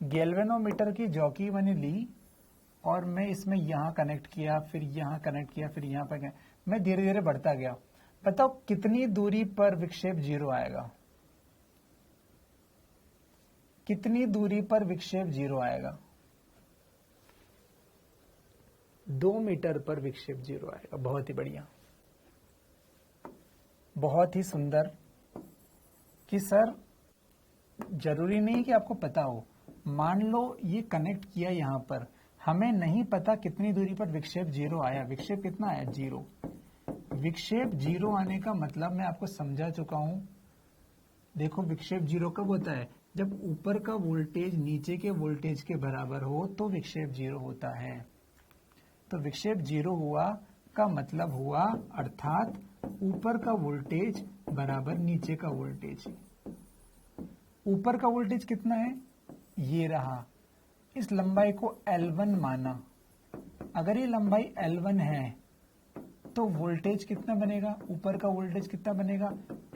गैल्वेनोमीटर की जॉकी मैंने ली, और मैं इसमें यहां कनेक्ट किया, फिर यहां कनेक्ट किया, फिर यहां पर मैं धीरे धीरे बढ़ता गया। बताओ कितनी दूरी पर विक्षेप 0 आएगा? कितनी दूरी पर विक्षेप 0 आएगा? 2 मीटर पर विक्षेप 0 आएगा। बहुत ही बढ़िया, बहुत ही सुंदर। कि सर जरूरी नहीं कि आपको पता हो, मान लो ये कनेक्ट किया यहाँ पर, हमें नहीं पता कितनी दूरी पर विक्षेप 0 आया। विक्षेप कितना आया? 0। विक्षेप 0 आने का मतलब मैं आपको समझा चुका हूं। देखो विक्षेप 0 कब होता है? जब ऊपर का वोल्टेज नीचे के वोल्टेज के बराबर हो तो विक्षेप 0 होता है। तो विक्षेप 0 हुआ का मतलब हुआ, अर्थात ऊपर का वोल्टेज बराबर नीचे का वोल्टेज। ऊपर का वोल्टेज कितना है? ये रहा। इस लंबाई को L1 माना। अगर ये लंबाई L1 है तो वोल्टेज कितना बनेगा? ऊपर का वोल्टेज कितना बनेगा?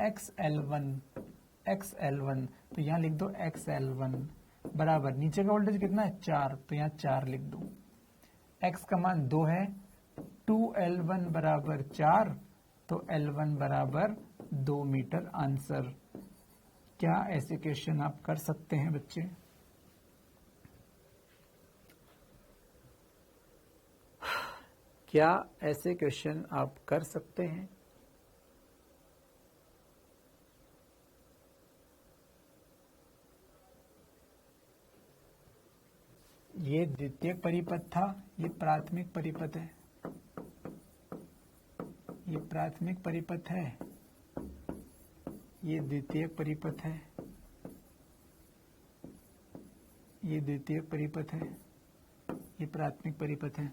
XL1। XL1 तो यहां लिख दो XL1 बराबर नीचे का वोल्टेज कितना है? 4, तो यहां 4 लिख दो। X का मान 2 है, 2L1 बराबर 4, तो L1 बराबर 2 मीटर आंसर। क्या ऐसे क्वेश्चन आप कर सकते हैं बच्चे? क्या ऐसे क्वेश्चन आप कर सकते हैं? ये द्वितीयक परिपथ था, ये प्राथमिक परिपथ है। ये प्राथमिक परिपथ है, ये द्वितीयक परिपथ है, ये द्वितीयक परिपथ है, ये प्राथमिक परिपथ है।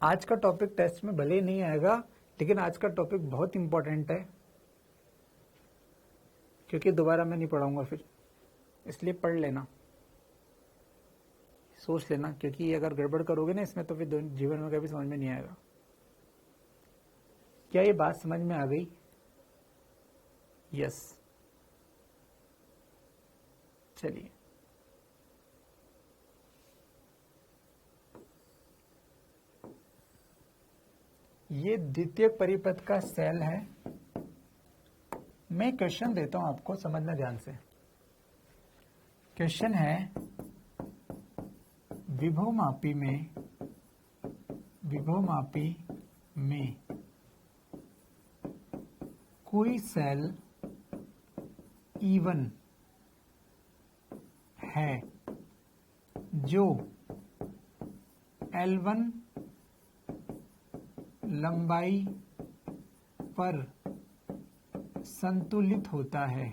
आज का टॉपिक टेस्ट में भले ही नहीं आएगा, लेकिन आज का टॉपिक बहुत इंपॉर्टेंट है, क्योंकि दोबारा मैं नहीं पढ़ाऊंगा फिर, इसलिए पढ़ लेना, सोच लेना, क्योंकि अगर गड़बड़ करोगे ना इसमें तो फिर जीवन में कभी समझ में नहीं आएगा। क्या ये बात समझ में आ गई? यस। चलिए, ये द्वितीयक परिपथ का सेल है। मैं क्वेश्चन देता हूं आपको, समझना ध्यान से। क्वेश्चन है, विभवमापी में कोई सेल E1 है जो L1 लंबाई पर संतुलित होता है।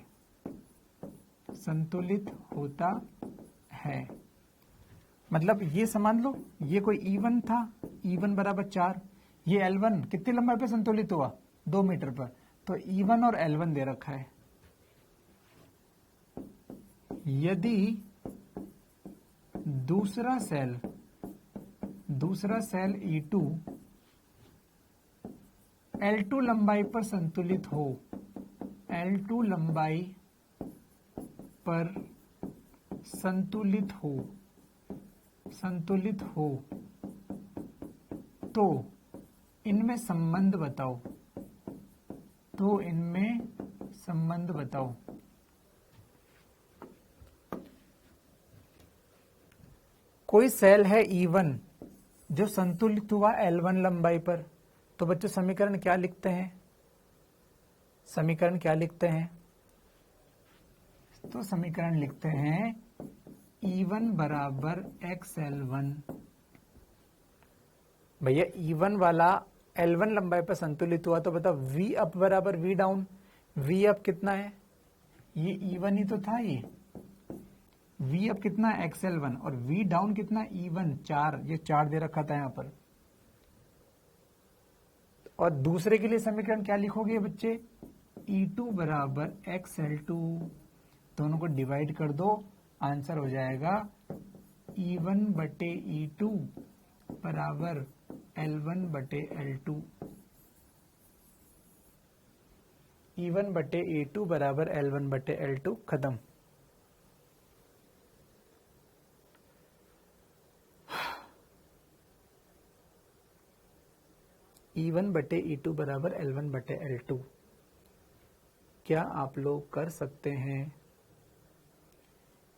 मतलब ये समझ लो, ये कोई E1 था, E1 बराबर 4, ये L1 कितनी लंबाई पर संतुलित हुआ? 2 मीटर पर। तो E1 और L1 दे रखा है। यदि दूसरा सेल E2 L2 लंबाई पर संतुलित हो, L2 लंबाई पर संतुलित हो तो इनमें संबंध बताओ। कोई सेल है E1 जो संतुलित हुआ L1 लंबाई पर, तो बच्चों समीकरण क्या लिखते हैं? तो समीकरण लिखते हैं E1 बराबर XL1। भैया E1 वाला L1 लंबाई पर संतुलित हुआ तो बता V अप बराबर V डाउन। V अप कितना है? ये E1 ही तो था, ये V अप कितना है? XL1। और V डाउन कितना? E1 4, ये 4 दे रखा था यहां पर। और दूसरे के लिए समीकरण क्या लिखोगे बच्चे? E2 बराबर XL2। दोनों को डिवाइड कर दो, आंसर हो जाएगा E1 बटे E2 बराबर L1 बटे L2। E1 बटे E2 बराबर L1 बटे L2। खत्म। E1 बटे E2 बराबर L1 बटे L2। क्या आप लोग कर सकते हैं?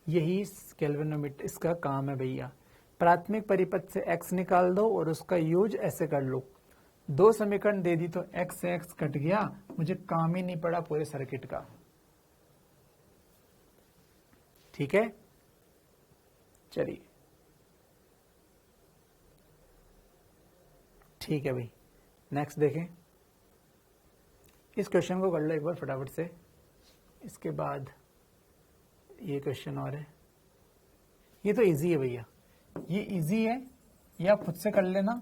यही कैल्विनोमीटर इसका काम है भैया। प्राथमिक परिपथ से x निकाल दो और उसका यूज ऐसे कर लो। 2 समीकरण दे दी तो x से x कट गया, मुझे काम ही नहीं पड़ा पूरे सर्किट का। ठीक है, चलिए ठीक है भाई, नेक्स्ट देखें। इस क्वेश्चन को कर लो एक बार फटाफट से, इसके बाद ये क्वेश्चन और है। ये तो इजी है भैया, ये इजी है, ये आप खुद से कर लेना,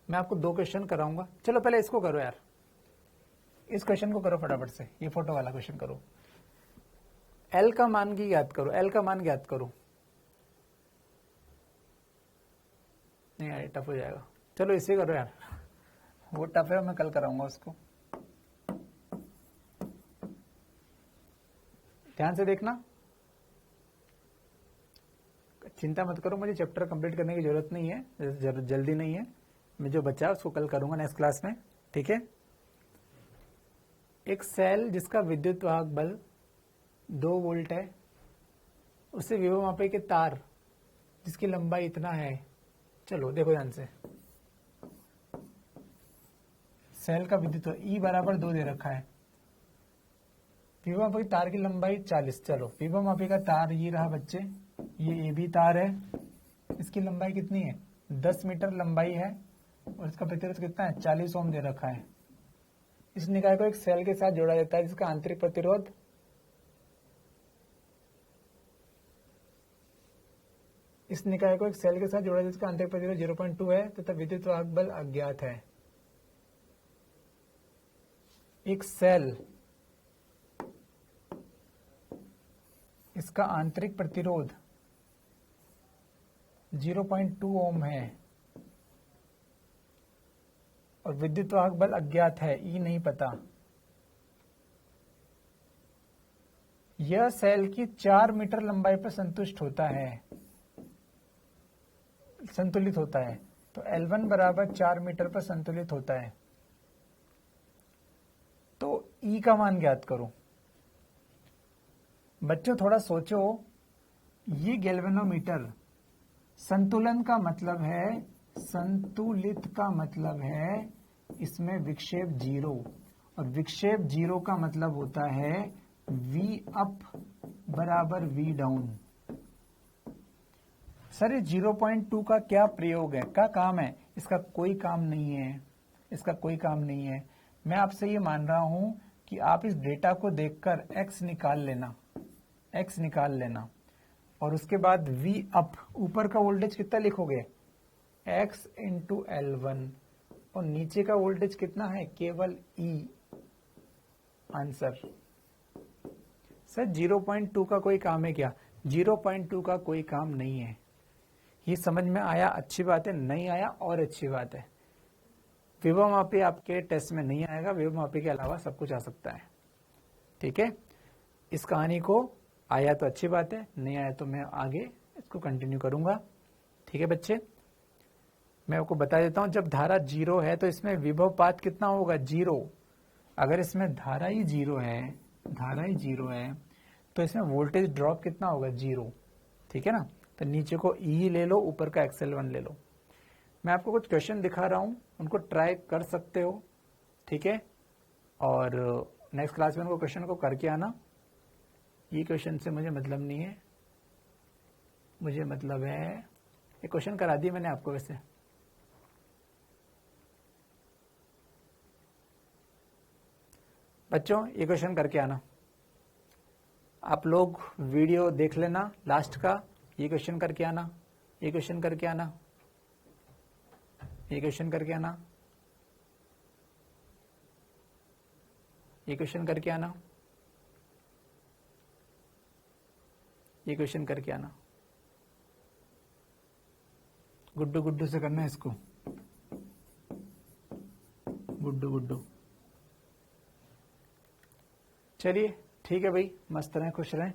मैं आपको 2 क्वेश्चन कराऊंगा। चलो पहले इसको करो यार, इस क्वेश्चन को करो फटाफट से, ये फोटो वाला क्वेश्चन करो। एल का मान की याद करो, एल का मान याद करो। नहीं यार टफ हो जाएगा, चलो इसे करो यार, वो टफ है, मैं कल कराऊंगा उसको। ध्यान से देखना, चिंता मत करो, मुझे चैप्टर कंप्लीट करने की जरूरत नहीं है, जल्दी नहीं है, मैं जो बचा उसको कल करूंगा नेक्स्ट क्लास में, ठीक है। एक सेल जिसका विद्युत वाहक बल 2 वोल्ट है, उससे विभव मापी के तार जिसकी लंबाई इतना है। चलो देखो ध्यान से, सेल का विद्युत E बराबर 2 दे रखा है, विभव मापी तार की लंबाई 40। चलो विभव मापी का तार ये रहा बच्चे, ये AB तार है, इसकी लंबाई कितनी है 10 मीटर लंबाई है, और इसका प्रतिरोध कितना है 40 ओम दे रखा है। इस निकाय को एक सेल के साथ जोड़ा जाता है जिसका आंतरिक प्रतिरोध इस निकाय को एक सेल के साथ जोड़ा जाता है जिसका आंतरिक प्रतिरोध 0.2 है तथा विद्युत वाहक बल अज्ञात है। एक सेल, इसका आंतरिक प्रतिरोध 0.2 ओम है और विद्युत वाहक बल अज्ञात है, ई नहीं पता। यह सेल की 4 मीटर लंबाई पर संतुलित होता है, तो L1 बराबर 4 मीटर पर संतुलित होता है। तो ई का मान ज्ञात करो। बच्चों थोड़ा सोचो, ये गैल्वेनोमीटर, संतुलन का मतलब है, संतुलित का मतलब है इसमें विक्षेप 0, और विक्षेप 0 का मतलब होता है V अप बराबर V डाउन। सर ये 0.2 का क्या प्रयोग है, क्या काम है? इसका कोई काम नहीं है, इसका कोई काम नहीं है। मैं आपसे ये मान रहा हूं कि आप इस डेटा को देखकर x निकाल लेना, और उसके बाद V अप, ऊपर का वोल्टेज कितना लिखोगे x इंटू L1, और नीचे का वोल्टेज कितना है केवल E। आंसर सर 0.2 का कोई काम है क्या? 0.2 का कोई काम नहीं है। ये समझ में आया, अच्छी बात है, नहीं आया और अच्छी बात है। विभव मापी आपके टेस्ट में नहीं आएगा, विभव मापी के अलावा सब कुछ आ सकता है, ठीक है। इस कहानी को आया तो अच्छी बात है, नहीं आया तो मैं आगे इसको कंटिन्यू करूंगा, ठीक है बच्चे। मैं आपको बता देता हूं, जब धारा 0 है तो इसमें विभव पात कितना होगा 0। अगर इसमें धारा ही 0 है तो इसमें वोल्टेज ड्रॉप कितना होगा 0, ठीक है ना। तो नीचे को E ले लो, ऊपर का XL1 ले लो। मैं आपको कुछ क्वेश्चन दिखा रहा हूं, उनको ट्राई कर सकते हो, ठीक है। और नेक्स्ट क्लास में उनको क्वेश्चन को करके आना। ये क्वेश्चन से मुझे मतलब नहीं है, मुझे मतलब है, ये क्वेश्चन करा दिए मैंने आपको वैसे। बच्चों ये क्वेश्चन करके आना, आप लोग वीडियो देख लेना लास्ट का, ये क्वेश्चन करके आना, ये क्वेश्चन करके आना, ये क्वेश्चन करके आना, ये क्वेश्चन करके आना, ये क्वेश्चन करके आना। गुड्डू गुड्डू से करना है इसको, गुड्डू गुड्डू। चलिए ठीक है भाई, मस्त रहें, खुश रहें।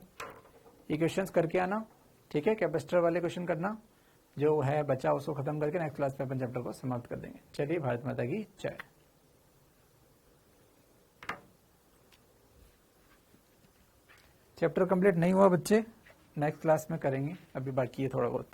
ये क्वेश्चंस करके आना, ठीक है। कैपेसिटर वाले क्वेश्चन करना, जो है बचा उसको खत्म करके नेक्स्ट क्लास में अपन चैप्टर को समाप्त कर देंगे। चलिए, भारत माता की जय। चैप्टर कंप्लीट नहीं हुआ बच्चे, नेक्स्ट क्लास में करेंगे, अभी बाकी है थोड़ा बहुत।